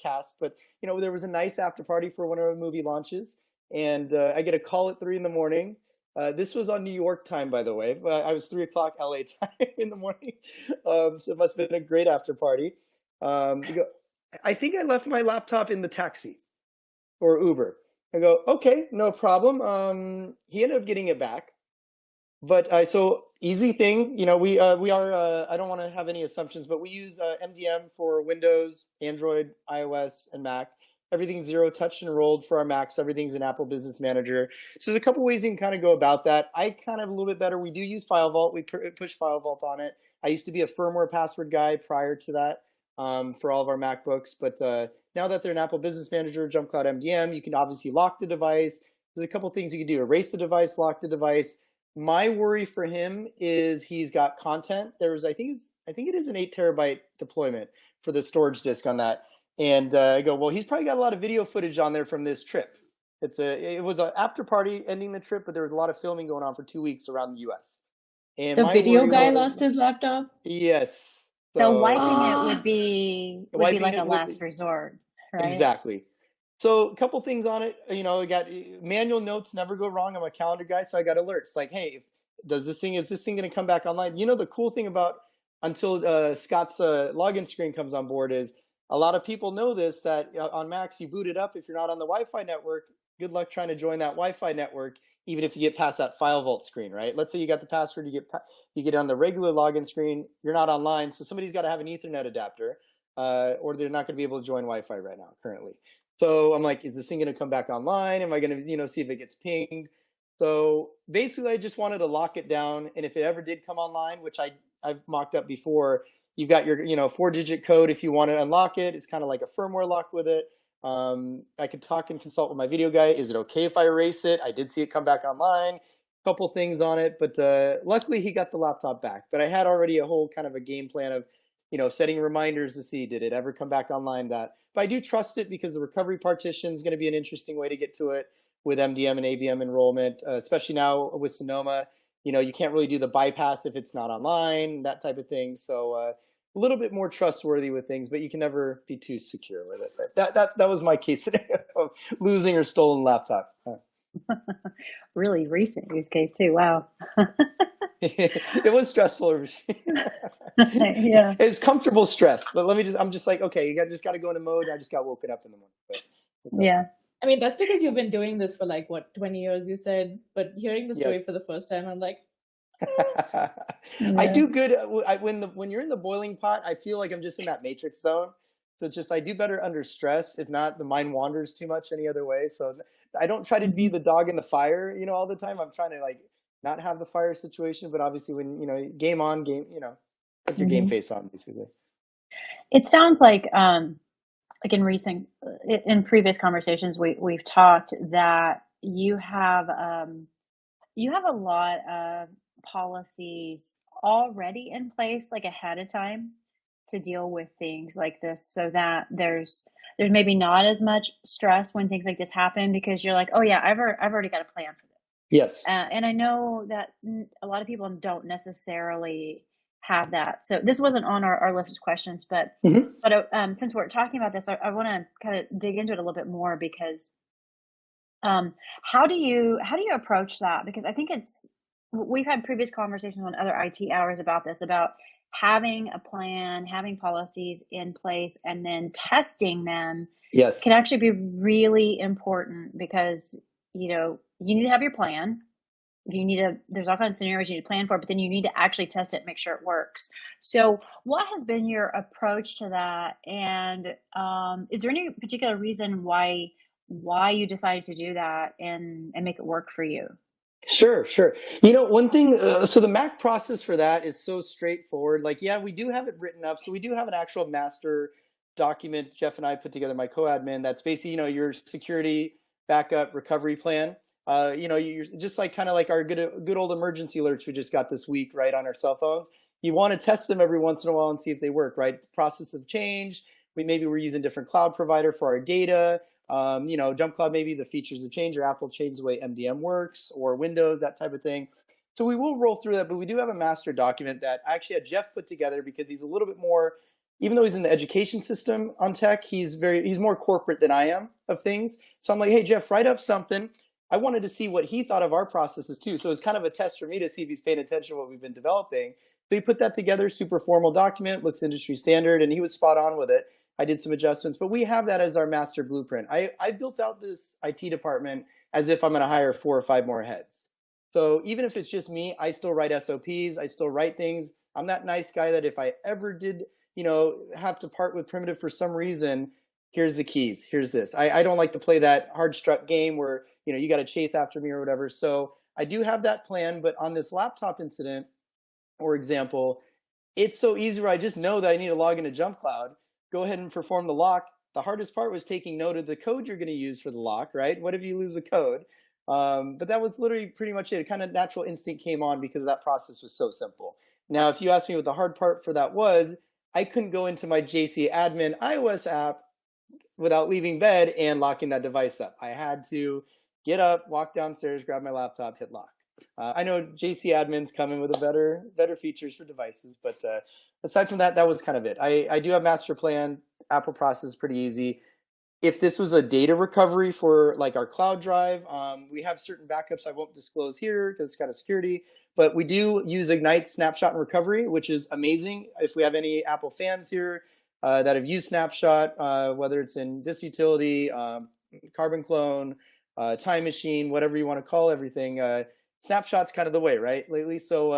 cast, but there was a nice after party for one of our movie launches, and I get a call at 3 a.m. This was on New York time, by the way. I was 3 o'clock LA time in the morning, so it must have been a great after party. I think I left my laptop in the taxi or Uber. I go, okay, no problem. He ended up getting it back. But so easy thing, we are, I don't want to have any assumptions, but we use MDM for Windows, Android, iOS, and Mac. Everything's zero touch and rolled for our Macs. Everything's in Apple Business Manager. So there's a couple ways you can kind of go about that. I kind of a little bit better. We do use FileVault. We push FileVault on it. I used to be a firmware password guy prior to that for all of our MacBooks. But now that they're in Apple Business Manager, JumpCloud MDM, you can obviously lock the device. There's a couple things you can do. Erase the device, lock the device. My worry for him is he's got content. I think it is an 8 TB deployment for the storage disk on that. And I go, well, he's probably got a lot of video footage on there from this trip. It was an after party ending the trip, but there was a lot of filming going on for 2 weeks around the U.S. And the video guy lost his laptop? Yes. So wiping it would be like a last resort, right? Exactly. So a couple things on it, I got manual notes, never go wrong. I'm a calendar guy, so I got alerts like, hey, is this thing going to come back online? The cool thing about until Scott's login screen comes on board is a lot of people know this, that on Macs, you boot it up. If you're not on the Wi-Fi network, good luck trying to join that Wi-Fi network, even if you get past that FileVault screen, right? Let's say you got the password, you get on the regular login screen, you're not online, so somebody's got to have an Ethernet adapter, or they're not going to be able to join Wi-Fi right now currently. So I'm like, is this thing going to come back online? Am I going to, see if it gets pinged? So basically, I just wanted to lock it down. And if it ever did come online, which I've mocked up before, you've got your, 4-digit code if you want to unlock it. It's kind of like a firmware lock with it. I could talk and consult with my video guy. Is it okay if I erase it? I did see it come back online. couple things on it, but luckily he got the laptop back. But I had already a whole kind of a game plan of, setting reminders to see, did it ever come back online? But I do trust it because the recovery partition is going to be an interesting way to get to it with MDM and ABM enrollment, especially now with Sonoma. You can't really do the bypass if it's not online, that type of thing. So a little bit more trustworthy with things, but you can never be too secure with it. But that was my case scenario of losing or stolen laptop. Really recent use case too. Wow. It was stressful. Yeah. It's comfortable stress. But I'm just like, okay, you just got to go into mode. I just got woken up in the morning. Yeah. I mean, that's because you've been doing this for like, what, 20 years, you said? But hearing the story Yes. for the first time, I'm like, I do good when you're in the boiling pot. I feel like I'm just in that matrix zone. So it's just I do better under stress. If not, the mind wanders too much any other way. So I don't try to be the dog in the fire, all the time. I'm trying to like not have the fire situation, but obviously when game on, put your game face on, basically. It sounds like in previous conversations we've talked that you have a lot of policies already in place, like ahead of time, to deal with things like this, so that there's maybe not as much stress when things like this happen, because you're like, oh yeah, I've already got a plan for this. Yes. And I know that a lot of people don't necessarily have that. So this wasn't on our list of questions, but since we're talking about this, I want to kind of dig into it a little bit more, because how do you approach that? Because I think we've had previous conversations on other IT hours about this, about having a plan, having policies in place, and then testing them. Yes. Can actually be really important, because you need to have your plan. There's all kinds of scenarios you need to plan for, but then you need to actually test it and make sure it works. So what has been your approach to that? And is there any particular reason why you decided to do that and make it work for you? Sure. One thing, so the Mac process for that is so straightforward. Like, yeah, we do have it written up. So we do have an actual master document Jeff and I put together, my co-admin, that's basically, your security backup recovery plan. You're just like kind of like our good old emergency alerts we just got this week, right, on our cell phones. You want to test them every once in a while and see if they work, right? The process have changed. We're using different cloud provider for our data. JumpCloud, maybe the features have changed, or Apple changed the way MDM works, or Windows, that type of thing. So we will roll through that, but we do have a master document that I actually had Jeff put together, because he's a little bit more, even though he's in the education system on tech, he's more corporate than I am of things. So I'm like, hey, Jeff, write up something. I wanted to see what he thought of our processes too. So it's kind of a test for me to see if he's paying attention to what we've been developing. So he put that together, super formal document, looks industry standard, and he was spot on with it. I did some adjustments, but we have that as our master blueprint. I built out this IT department as if I'm going to hire 4 or 5 more heads. So even if it's just me, I still write SOPs. I still write things. I'm that nice guy that if I ever did, have to part with Primitive for some reason, here's the keys. Here's this. I don't like to play that hard struck game where, you got to chase after me or whatever. So I do have that plan, but on this laptop incident, or example, it's so easy where I just know that I need to log into JumpCloud, go ahead and perform the lock. The hardest part was taking note of the code you're going to use for the lock, right? What if you lose the code? But that was literally pretty much it. Kind of natural instinct came on because that process was so simple. Now, if you ask me what the hard part for that was, I couldn't go into my JC admin iOS app without leaving bed and locking that device up. I had to get up, walk downstairs, grab my laptop, hit lock. I know JC admin's coming with a better features for devices, but aside from that, that was kind of it. I do have master plan. Apple process is pretty easy. If this was a data recovery for like our cloud drive, we have certain backups I won't disclose here because it's kind of security, but we do use Ignite Snapshot and Recovery, which is amazing. If we have any Apple fans here that have used Snapshot, whether it's in Disk Utility, Carbon Clone, Time Machine, whatever you want to call everything, Snapshot's kind of the way, right, lately. So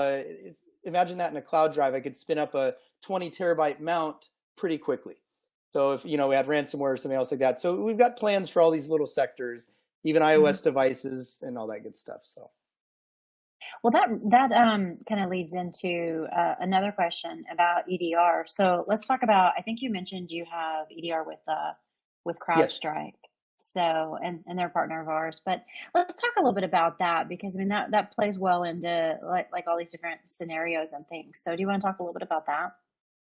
imagine that in a cloud drive, I could spin up a 20 terabyte mount pretty quickly. So if, we had ransomware or something else like that. So we've got plans for all these little sectors, even iOS devices and all that good stuff. So. Well, that kind of leads into another question about EDR. So let's talk about, I think you mentioned you have EDR with CrowdStrike. So, and they're a partner of ours. But let's talk a little bit about that, because I mean that plays well into like all these different scenarios and things. So do you want to talk a little bit about that?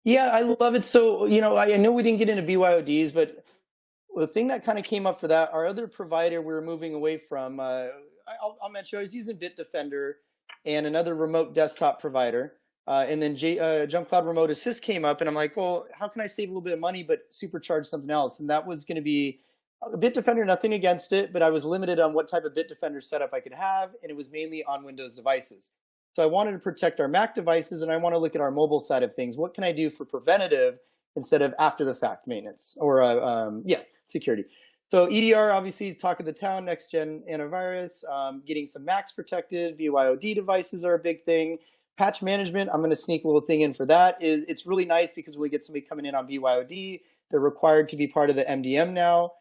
Yeah, I love it. So, I know we didn't get into BYODs, but the thing that kind of came up for that, our other provider we were moving away from, I'll mention, I was using Bitdefender and another remote desktop provider. And then JumpCloud Remote Assist came up, and I'm like, well, how can I save a little bit of money but supercharge something else? And that was going to be Bitdefender, nothing against it, but I was limited on what type of Bitdefender setup I could have, and it was mainly on Windows devices. So I wanted to protect our Mac devices, and I want to look at our mobile side of things. What can I do for preventative instead of after the fact maintenance or security? So EDR obviously is talk of the town, next gen antivirus, getting some Macs protected, BYOD devices are a big thing. Patch management, I'm going to sneak a little thing in for that. It's really nice because when we get somebody coming in on BYOD, they're required to be part of the MDM now.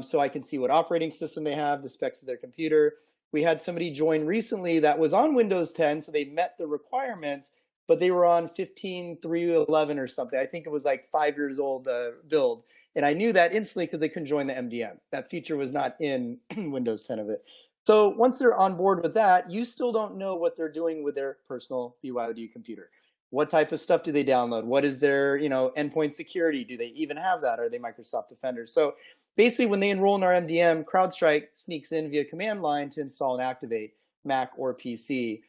So I can see what operating system they have, the specs of their computer. We had somebody join recently that was on Windows 10, so they met the requirements, but they were on 15.3.11 or something. I think it was like 5 years old build. And I knew that instantly because they couldn't join the MDM. That feature was not in Windows 10 of it. So once they're on board with that, you still don't know what they're doing with their personal BYOD computer. What type of stuff do they download? What is their endpoint security? Do they even have that? Are they Microsoft Defender? So basically, when they enroll in our MDM, CrowdStrike sneaks in via command line to install and activate Mac or PC.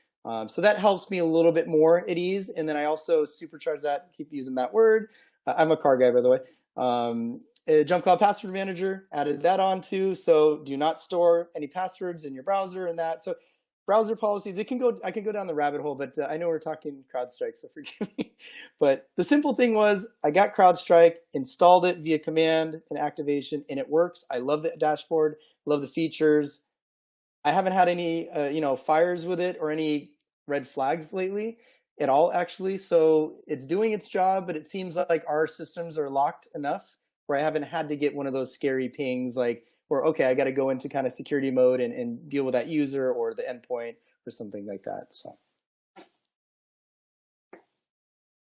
So that helps me a little bit more at ease. And then I also supercharge that, keep using that word. I'm a car guy, by the way. JumpCloud Password Manager, added that on too. So do not store any passwords in your browser and that. So browser policies, I can go down the rabbit hole, but I know we're talking CrowdStrike, so forgive me. But the simple thing was I got CrowdStrike, installed it via command and activation, and it works. I love the dashboard, love the features. I haven't had any fires with it or any red flags lately at all, actually. So it's doing its job, but it seems like our systems are locked enough where I haven't had to get one of those scary pings like, or okay, I got to go into kind of security mode and deal with that user or the endpoint or something like that. So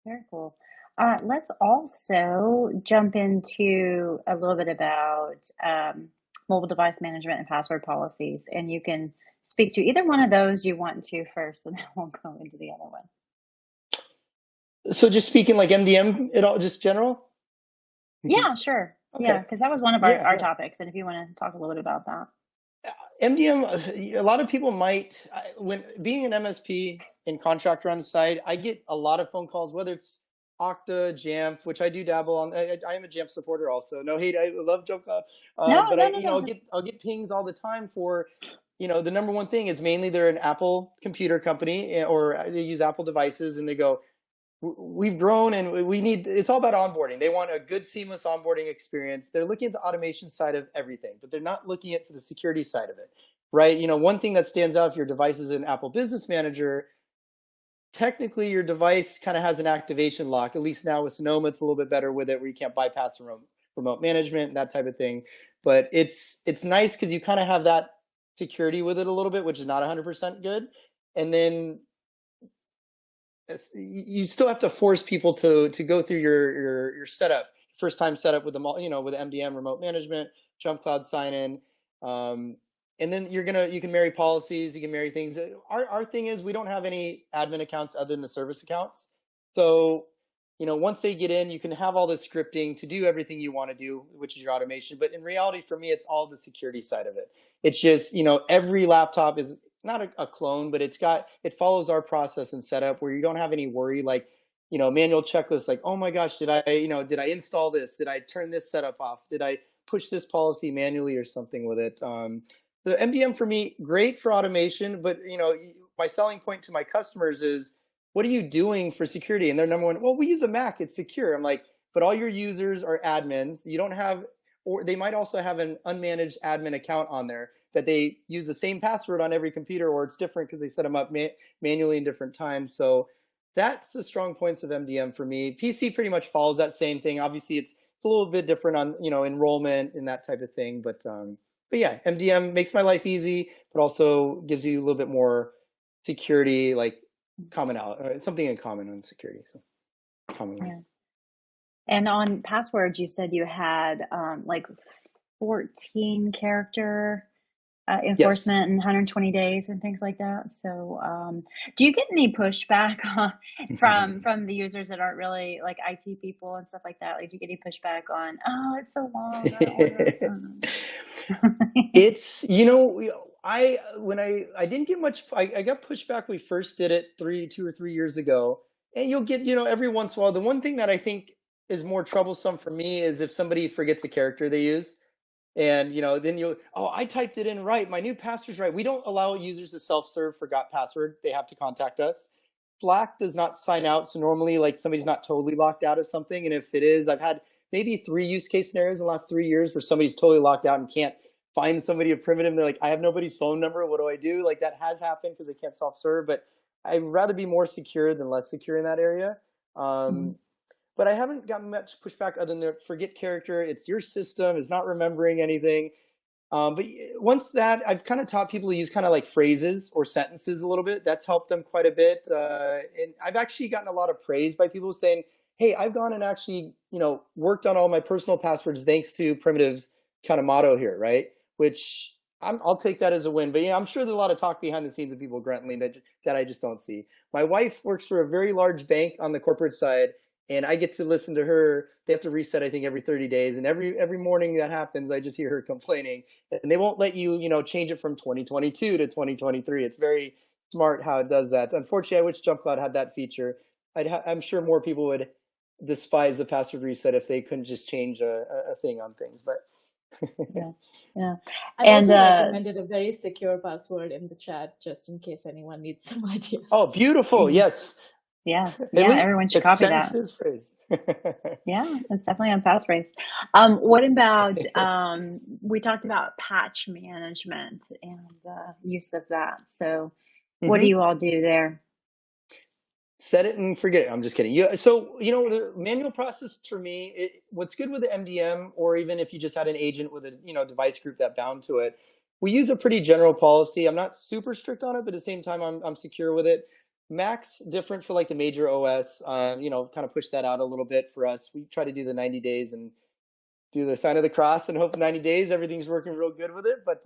Very cool. Let's also jump into a little bit about mobile device management and password policies, and you can speak to either one of those you want to first, and then we'll go into the other one. So just speaking like MDM at all, just general? Yeah, sure. Okay. Yeah, because that was one of our topics, and if you want to talk a little bit about that. MDM, a lot of people might, when being an MSP and contractor on site, I get a lot of phone calls, whether it's Okta, Jamf, which I do dabble on. I am a Jamf supporter also. No hate, I love JumpCloud. I'll get pings all the time for, the number one thing is mainly they're an Apple computer company or they use Apple devices and they go, we've grown and it's all about onboarding. They want a good seamless onboarding experience. They're looking at the automation side of everything, but they're not looking at for the security side of it, right? One thing that stands out if your device is an Apple Business Manager, technically your device kind of has an activation lock. At least now with Sonoma, it's a little bit better with it where you can't bypass remote management, that type of thing. But it's nice because you kind of have that security with it a little bit, which is not 100% good. And then you still have to force people to go through your setup, first time setup with them all, with MDM remote management, JumpCloud sign in, and then you can marry policies, you can marry things. Our thing is we don't have any admin accounts other than the service accounts. So once they get in, you can have all the scripting to do everything you want to do, which is your automation. But in reality, for me, it's all the security side of it. It's just every laptop is not a clone, but it follows our process and setup where you don't have any worry like, manual checklist like, oh my gosh, did I install this? Did I turn this setup off? Did I push this policy manually or something with it? The MDM for me, great for automation, but my selling point to my customers is, what are you doing for security? And they're number one, well, we use a Mac, it's secure. I'm like, but all your users are admins. You don't have, or they might also have an unmanaged admin account on there that they use the same password on every computer, or it's different because they set them up manually in different times. So that's the strong points of MDM for me. PC pretty much follows that same thing. Obviously, it's a little bit different on enrollment and that type of thing. But yeah, MDM makes my life easy, but also gives you a little bit more security, like something in common on security. So commonly. Yeah. And on passwords, you said you had 14 character enforcement in 120 days and things like that. So do you get any pushback from the users that aren't really like IT people and stuff like that? Like, do you get any pushback on, oh, it's so long, I don't want to... It's, you know, I didn't get much, I got pushback when we first did it 2 or 3 years ago. And you'll get, you know, every once in a while. The one thing that I think is more troublesome for me is if somebody forgets a character they use. And, you know, then I typed it in right. My new password's right. We don't allow users to self-serve forgot password. They have to contact us. Slack does not sign out. So normally, like, somebody's not totally locked out of something. And if it is, I've had maybe 3 use case scenarios in the last 3 years where somebody's totally locked out and can't find somebody of primitive. They're like, I have nobody's phone number. What do I do? Like, that has happened because they can't self-serve. But I'd rather be more secure than less secure in that area. But I haven't gotten much pushback other than the forget character. It's your system. It's not remembering anything. But once that, I've kind of taught people to use kind of like phrases or sentences a little bit. That's helped them quite a bit. And I've actually gotten a lot of praise by people saying, hey, I've gone and actually, you know, worked on all my personal passwords thanks to Primitive's kind of motto here, right? Which I'll take that as a win. But yeah, I'm sure there's a lot of talk behind the scenes of people gruntling that I just don't see. My wife works for a very large bank on the corporate side, and I get to listen to her. They have to reset, I think, every 30 days. And every morning that happens, I just hear her complaining. And they won't let you, you know, change it from 2022 to 2023. It's very smart how it does that. Unfortunately, I wish JumpCloud had that feature. I'm sure more people would despise the password reset if they couldn't just change a thing on things. But yeah. I also recommended a very secure password in the chat just in case anyone needs some ideas. Oh, beautiful! Yes. Yeah, everyone should copy that. Phrase. Yeah, it's definitely on passphrase. What about we talked about patch management and use of that. So, what do you all do there? Set it and forget it. I'm just kidding. So, you know, the manual process for me, what's good with the MDM, or even if you just had an agent with a, you know, device group that bound to it, we use a pretty general policy. I'm not super strict on it, but at the same time, I'm secure with it. Mac's different for like the major OS, you know, kind of push that out a little bit for us. We try to do the 90 days and do the sign of the cross and hope 90 days, everything's working real good with it. But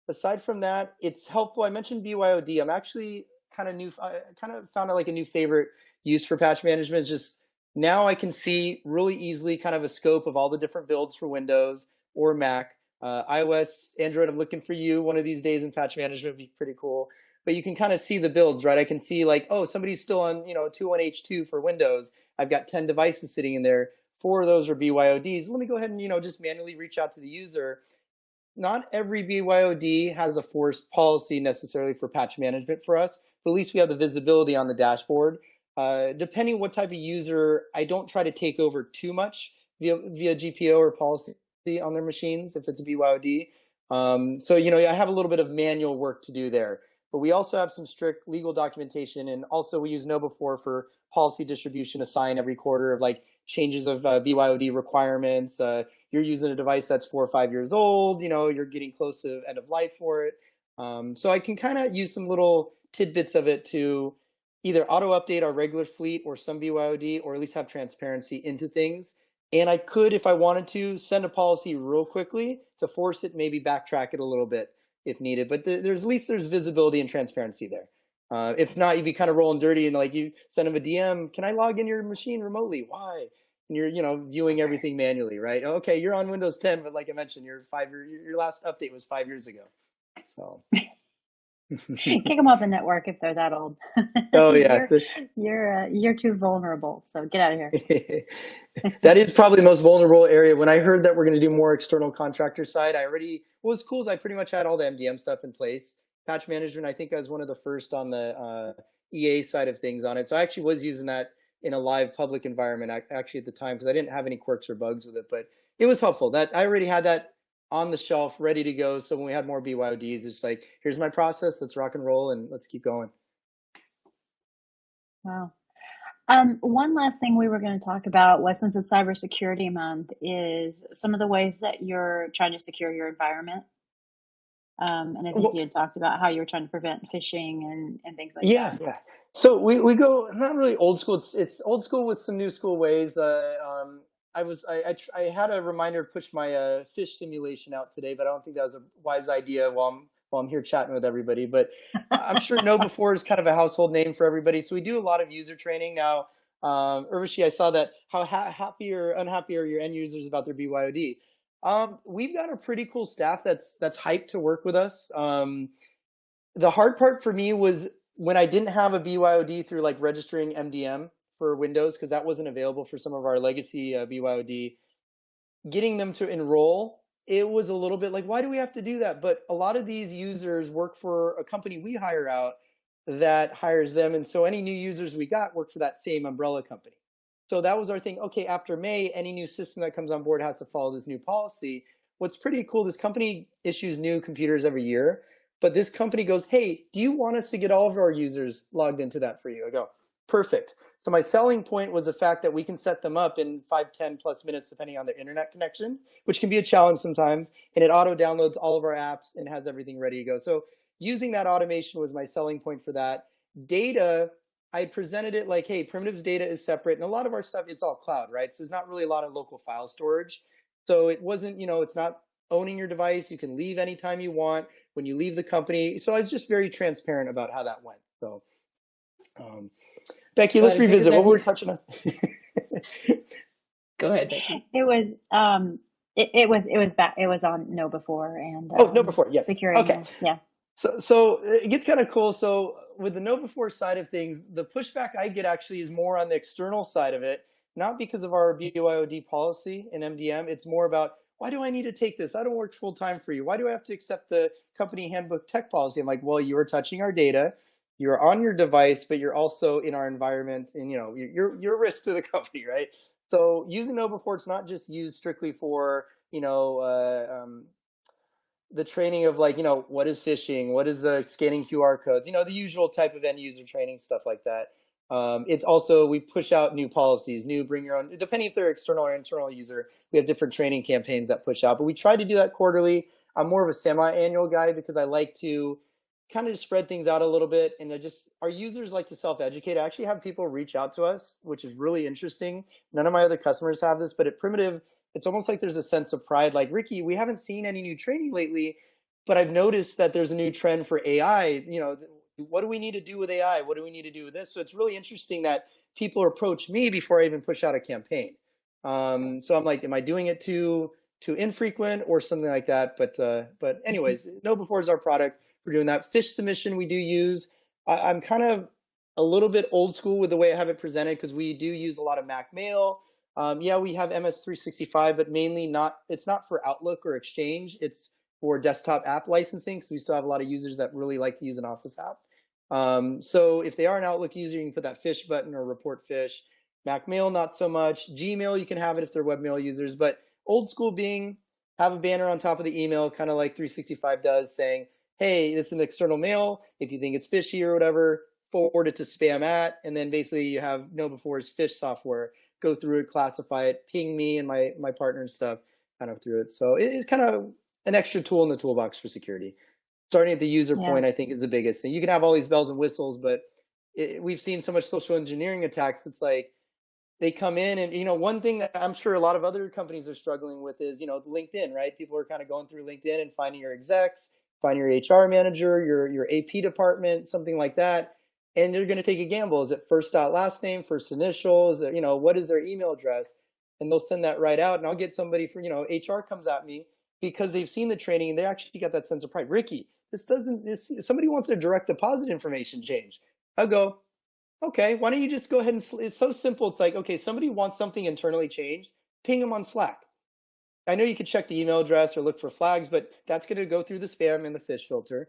aside from that, it's helpful. I mentioned BYOD. I'm actually I kind of found like a new favorite use for patch management. It's just now I can see really easily kind of a scope of all the different builds for Windows or Mac, iOS, Android. I'm looking for you one of these days in patch management would be pretty cool. But you can kind of see the builds, right? I can see like, oh, somebody's still on, you know, 21H2 for Windows. I've got 10 devices sitting in there. 4 of those are BYODs. Let me go ahead and, you know, just manually reach out to the user. Not every BYOD has a forced policy necessarily for patch management for us, but at least we have the visibility on the dashboard. Depending what type of user, I don't try to take over too much via GPO or policy on their machines if it's a BYOD. So, you know, I have a little bit of manual work to do there. But we also have some strict legal documentation, and also we use KnowBe4 for policy distribution assigned every quarter of like changes of BYOD requirements. You're using a device that's 4 or 5 years old, you know, you're getting close to end of life for it. So I can kind of use some little tidbits of it to either auto update our regular fleet or some BYOD, or at least have transparency into things. And I could, if I wanted to, send a policy real quickly to force it, maybe backtrack it a little bit if needed. But there's at least there's visibility and transparency there. If not, you'd be kind of rolling dirty and like you send them a DM, can I log in your machine remotely? Why? And you're, you know, viewing everything manually, right? Okay, you're on Windows 10, but like I mentioned, your last update was 5 years ago. So kick them off the network if they're that old. Oh yeah, you're too vulnerable. So get out of here. That is probably the most vulnerable area. When I heard that we're going to do more external contractor side, what was cool is I pretty much had all the MDM stuff in place. Patch management, I think I was one of the first on the EA side of things on it. So I actually was using that in a live public environment actually at the time because I didn't have any quirks or bugs with it, but it was helpful. That I already had that on the shelf ready to go. So when we had more BYODs, it's like, here's my process, let's rock and roll and let's keep going. Wow. One last thing we were going to talk about was, since it's Cybersecurity Month, is some of the ways that you're trying to secure your environment. And I think you had talked about how you were trying to prevent phishing and things like that. Yeah. So we go not really old school. It's old school with some new school ways. I had a reminder to push my fish simulation out today, but I don't think that was a wise idea while I'm here chatting with everybody. But I'm sure Know Before is kind of a household name for everybody. So we do a lot of user training now. Urvashi, I saw that. How happy or unhappy are your end users about their BYOD? We've got a pretty cool staff that's hyped to work with us. The hard part for me was when I didn't have a BYOD through like registering MDM for Windows, because that wasn't available for some of our legacy BYOD. Getting them to enroll, it was a little bit like, why do we have to do that? But a lot of these users work for a company we hire out that hires them. And so any new users we got work for that same umbrella company. So that was our thing. Okay, after May, any new system that comes on board has to follow this new policy. What's pretty cool, this company issues new computers every year, but this company goes, hey, do you want us to get all of our users logged into that for you? I go, perfect. So my selling point was the fact that we can set them up in 5, 10 plus minutes, depending on their internet connection, which can be a challenge sometimes. And it auto downloads all of our apps and has everything ready to go. So using that automation was my selling point for that. Data, I presented it like, hey, Primitive's data is separate. And a lot of our stuff, it's all cloud, right? So there's not really a lot of local file storage. So it wasn't, it's not owning your device. You can leave anytime you want when you leave the company. So I was just very transparent about how that went. So Becky, let's revisit what we were touching on. Go ahead, Becky. It was on Know Before and Know Before, yes. Security. Okay. Yeah. So it gets kind of cool. So with the Know Before side of things, the pushback I get actually is more on the external side of it, not because of our BYOD policy in MDM. It's more about, why do I need to take this? I don't work full time for you. Why do I have to accept the company handbook tech policy? I'm like, well, you are touching our data. You're on your device, but you're also in our environment, and you're a risk to the company, right? So using Know Before, it's not just used strictly for the training of like what is phishing, what is scanning QR codes, the usual type of end user training stuff like that. It's also, we push out new policies, bring your own, depending if they're external or internal user. We have different training campaigns that push out, but we try to do that quarterly. I'm more of a semi-annual guy because I like to kind of just spread things out a little bit, and our users like to self-educate. I actually have people reach out to us, which is really interesting. None of my other customers have this, but at Primitive, it's almost like there's a sense of pride. Like, Ricky, we haven't seen any new training lately, but I've noticed that there's a new trend for AI. What do we need to do with AI? What do we need to do with this? So it's really interesting that people approach me before I even push out a campaign. So I'm like, am I doing it too infrequent or something like that? But anyways, Know Before is our product. We're doing that. Fish submission we do use. I'm kind of a little bit old school with the way I have it presented because we do use a lot of Mac Mail. Yeah, we have MS365, but mainly it's not for Outlook or Exchange. It's for desktop app licensing, because we still have a lot of users that really like to use an Office app. So if they are an Outlook user, you can put that fish button or report fish. Mac Mail, not so much. Gmail, you can have it if they're webmail users. But old school being, have a banner on top of the email, kind of like 365 does, saying, hey, this is an external mail. If you think it's fishy or whatever, forward it to spam at, and then basically you have Know Before's fish software, go through it, classify it, ping me and my partner and stuff kind of through it. So it's kind of an extra tool in the toolbox for security. Starting at the user point, I think, is the biggest thing. You can have all these bells and whistles, but we've seen so much social engineering attacks. It's like they come in and, one thing that I'm sure a lot of other companies are struggling with is, LinkedIn, right? People are kind of going through LinkedIn and finding your execs, find your HR manager, your AP department, something like that. And you're going to take a gamble. Is it first dot last name, first initial? Is it, what is their email address? And they'll send that right out. And I'll get somebody for, HR comes at me because they've seen the training and they actually got that sense of pride. Ricky, somebody wants their direct deposit information changed. I'll go, okay, why don't you just go ahead and, it's so simple. It's like, okay, somebody wants something internally changed, ping them on Slack. I know you could check the email address or look for flags, but that's going to go through the spam and the fish filter.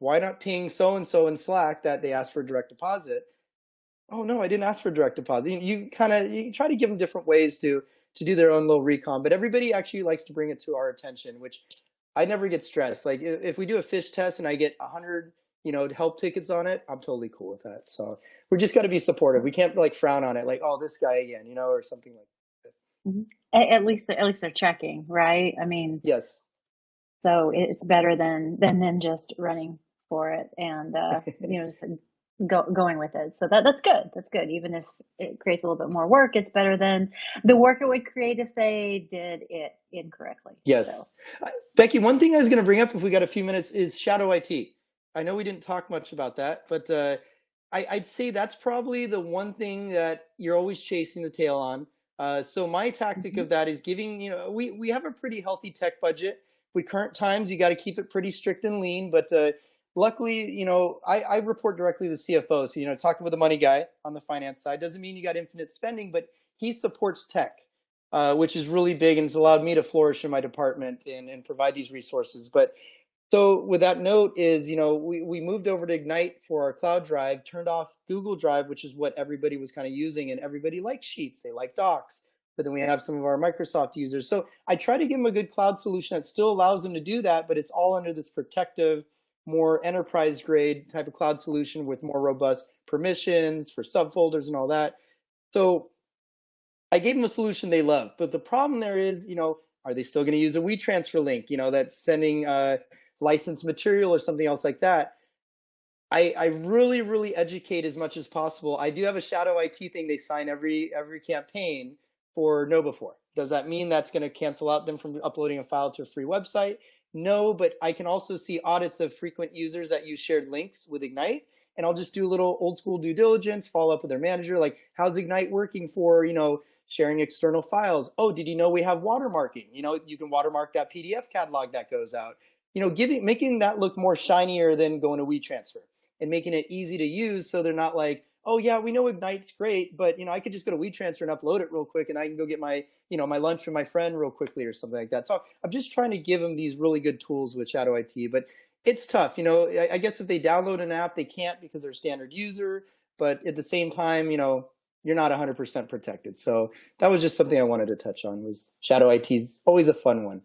Why not ping so-and-so in Slack that they asked for a direct deposit? Oh, no, I didn't ask for a direct deposit. You try to give them different ways to do their own little recon, but everybody actually likes to bring it to our attention, which I never get stressed. Like if we do a fish test and I get 100, help tickets on it, I'm totally cool with that. So we just got to be supportive. We can't like frown on it, like, oh, this guy again, or something like that. Mm-hmm. At least they're checking, right? I mean, yes. So it's better than just running for it and just going with it. So that's good. That's good. Even if it creates a little bit more work, it's better than the work it would create if they did it incorrectly. Yes. So. Becky, one thing I was going to bring up if we got a few minutes is shadow IT. I know we didn't talk much about that, but I'd say that's probably the one thing that you're always chasing the tail on. So my tactic of that is giving, we have a pretty healthy tech budget. With current times, you got to keep it pretty strict and lean, but luckily, I report directly to the CFO. So, talking with the money guy on the finance side doesn't mean you got infinite spending, but he supports tech, which is really big and has allowed me to flourish in my department and provide these resources. But so with that note is, we moved over to Ignite for our cloud drive, turned off Google Drive, which is what everybody was kind of using, and everybody likes Sheets, they like Docs. But then we have some of our Microsoft users. So I try to give them a good cloud solution that still allows them to do that, but it's all under this protective, more enterprise grade type of cloud solution with more robust permissions for subfolders and all that. So I gave them a solution they love. But the problem there is, are they still going to use a WeTransfer link, that's sending licensed material or something else like that? I really, really educate as much as possible. I do have a shadow IT thing they sign every campaign for KnowBe4. Does that mean that's going to cancel out them from uploading a file to a free website? No, but I can also see audits of frequent users that use shared links with Ignite, and I'll just do a little old school due diligence, follow up with their manager, like, how's Ignite working for, sharing external files? Oh, did you know we have watermarking? You can watermark that PDF catalog that goes out. Making that look more shinier than going to WeTransfer and making it easy to use so they're not like, oh yeah, we know Ignite's great, but I could just go to WeTransfer and upload it real quick, and I can go get my my lunch from my friend real quickly or something like that. So I'm just trying to give them these really good tools with Shadow IT, but it's tough. I guess if they download an app, they can't because they're a standard user, but at the same time, you're not 100% protected. So that was just something I wanted to touch on. Was Shadow IT's always a fun one.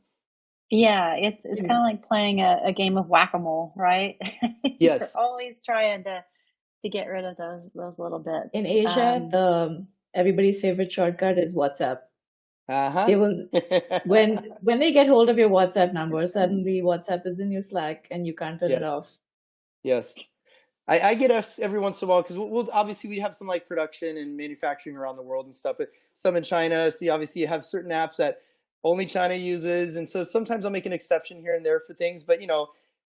Yeah, it's kind of like playing a game of whack-a-mole, right? Yes. You're always trying to get rid of those little bits. In Asia, everybody's favorite shortcut is WhatsApp. They will when they get hold of your WhatsApp number, suddenly WhatsApp is in your Slack and you can't turn it off. Yes. I get asked every once in a while because we'll obviously we have some like production and manufacturing around the world and stuff, but some in China. So obviously you have certain apps that only China uses, and so sometimes I'll make an exception here and there for things. But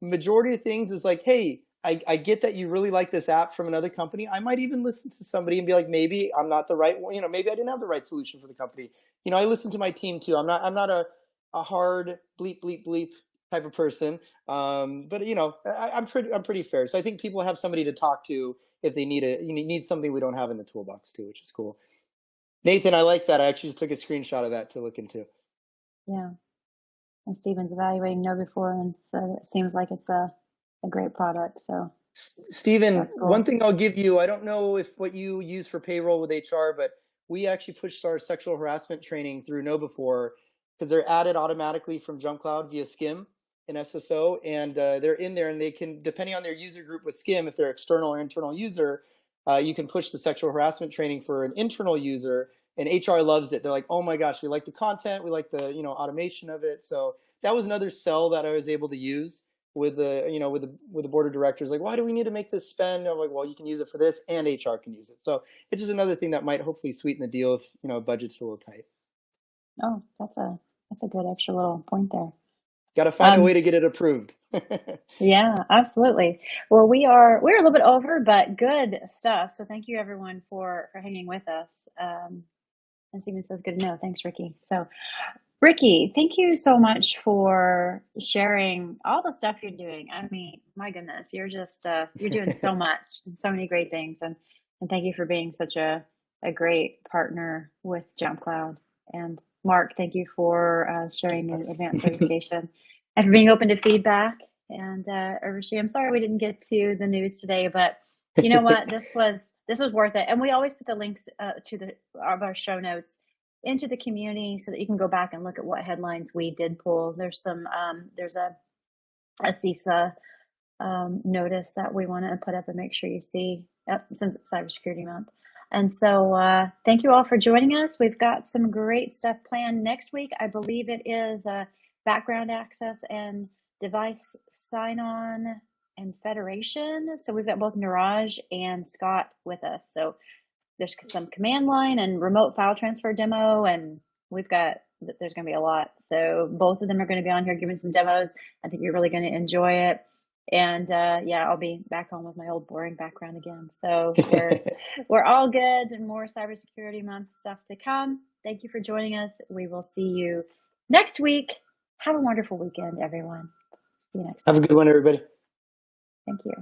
majority of things is like, hey, I get that you really like this app from another company. I might even listen to somebody and be like, maybe I'm not the right one. Maybe I didn't have the right solution for the company. I listen to my team too. I'm not a hard bleep bleep bleep type of person. But I'm pretty fair. So I think people have somebody to talk to if they need it. You need something we don't have in the toolbox too, which is cool. Nathan, I like that. I actually just took a screenshot of that to look into. Yeah. And Steven's evaluating KnowBe4, and so it seems like it's a great product. So Steven, cool. One thing I'll give you, I don't know if what you use for payroll with HR, but we actually pushed our sexual harassment training through KnowBe4 because they're added automatically from JumpCloud via Skim and SSO, and they're in there, and they can, depending on their user group with Skim, if they're external or internal user, you can push the sexual harassment training for an internal user, and HR loves it. They're like, oh my gosh, we like the content, we like the automation of it. So that was another sell that I was able to use with the with the board of directors. Like, why do we need to make this spend? I'm like, well, you can use it for this, and HR can use it. So it's just another thing that might hopefully sweeten the deal if budget's a little tight. Oh, that's a good extra little point there. Got to find a way to get it approved. Yeah, absolutely. Well, we're a little bit over, but good stuff. So thank you everyone for hanging with us. And Steven says, good to know. Thanks, Ricky. So Ricky, thank you so much for sharing all the stuff you're doing. I mean, my goodness, you're just you're doing so much and so many great things. And thank you for being such a great partner with JumpCloud. And Mark, thank you for sharing the advanced certification and for being open to feedback. And Rishi, I'm sorry we didn't get to the news today, but you know what? This was worth it. And we always put the links to our show notes into the community so that you can go back and look at what headlines we did pull. There's some there's a CISA notice that we want to put up and make sure you see since it's Cybersecurity Month. And so thank you all for joining us. We've got some great stuff planned next week. I believe it is background access and device sign-on and Federation. So we've got both Niraj and Scott with us. So there's some command line and remote file transfer demo, and there's going to be a lot. So both of them are going to be on here giving some demos. I think you're really going to enjoy it. And yeah, I'll be back home with my old boring background again. So we're all good, and more Cybersecurity Month stuff to come. Thank you for joining us. We will see you next week. Have a wonderful weekend, everyone. See you next time. Have a good one, everybody. Thank you.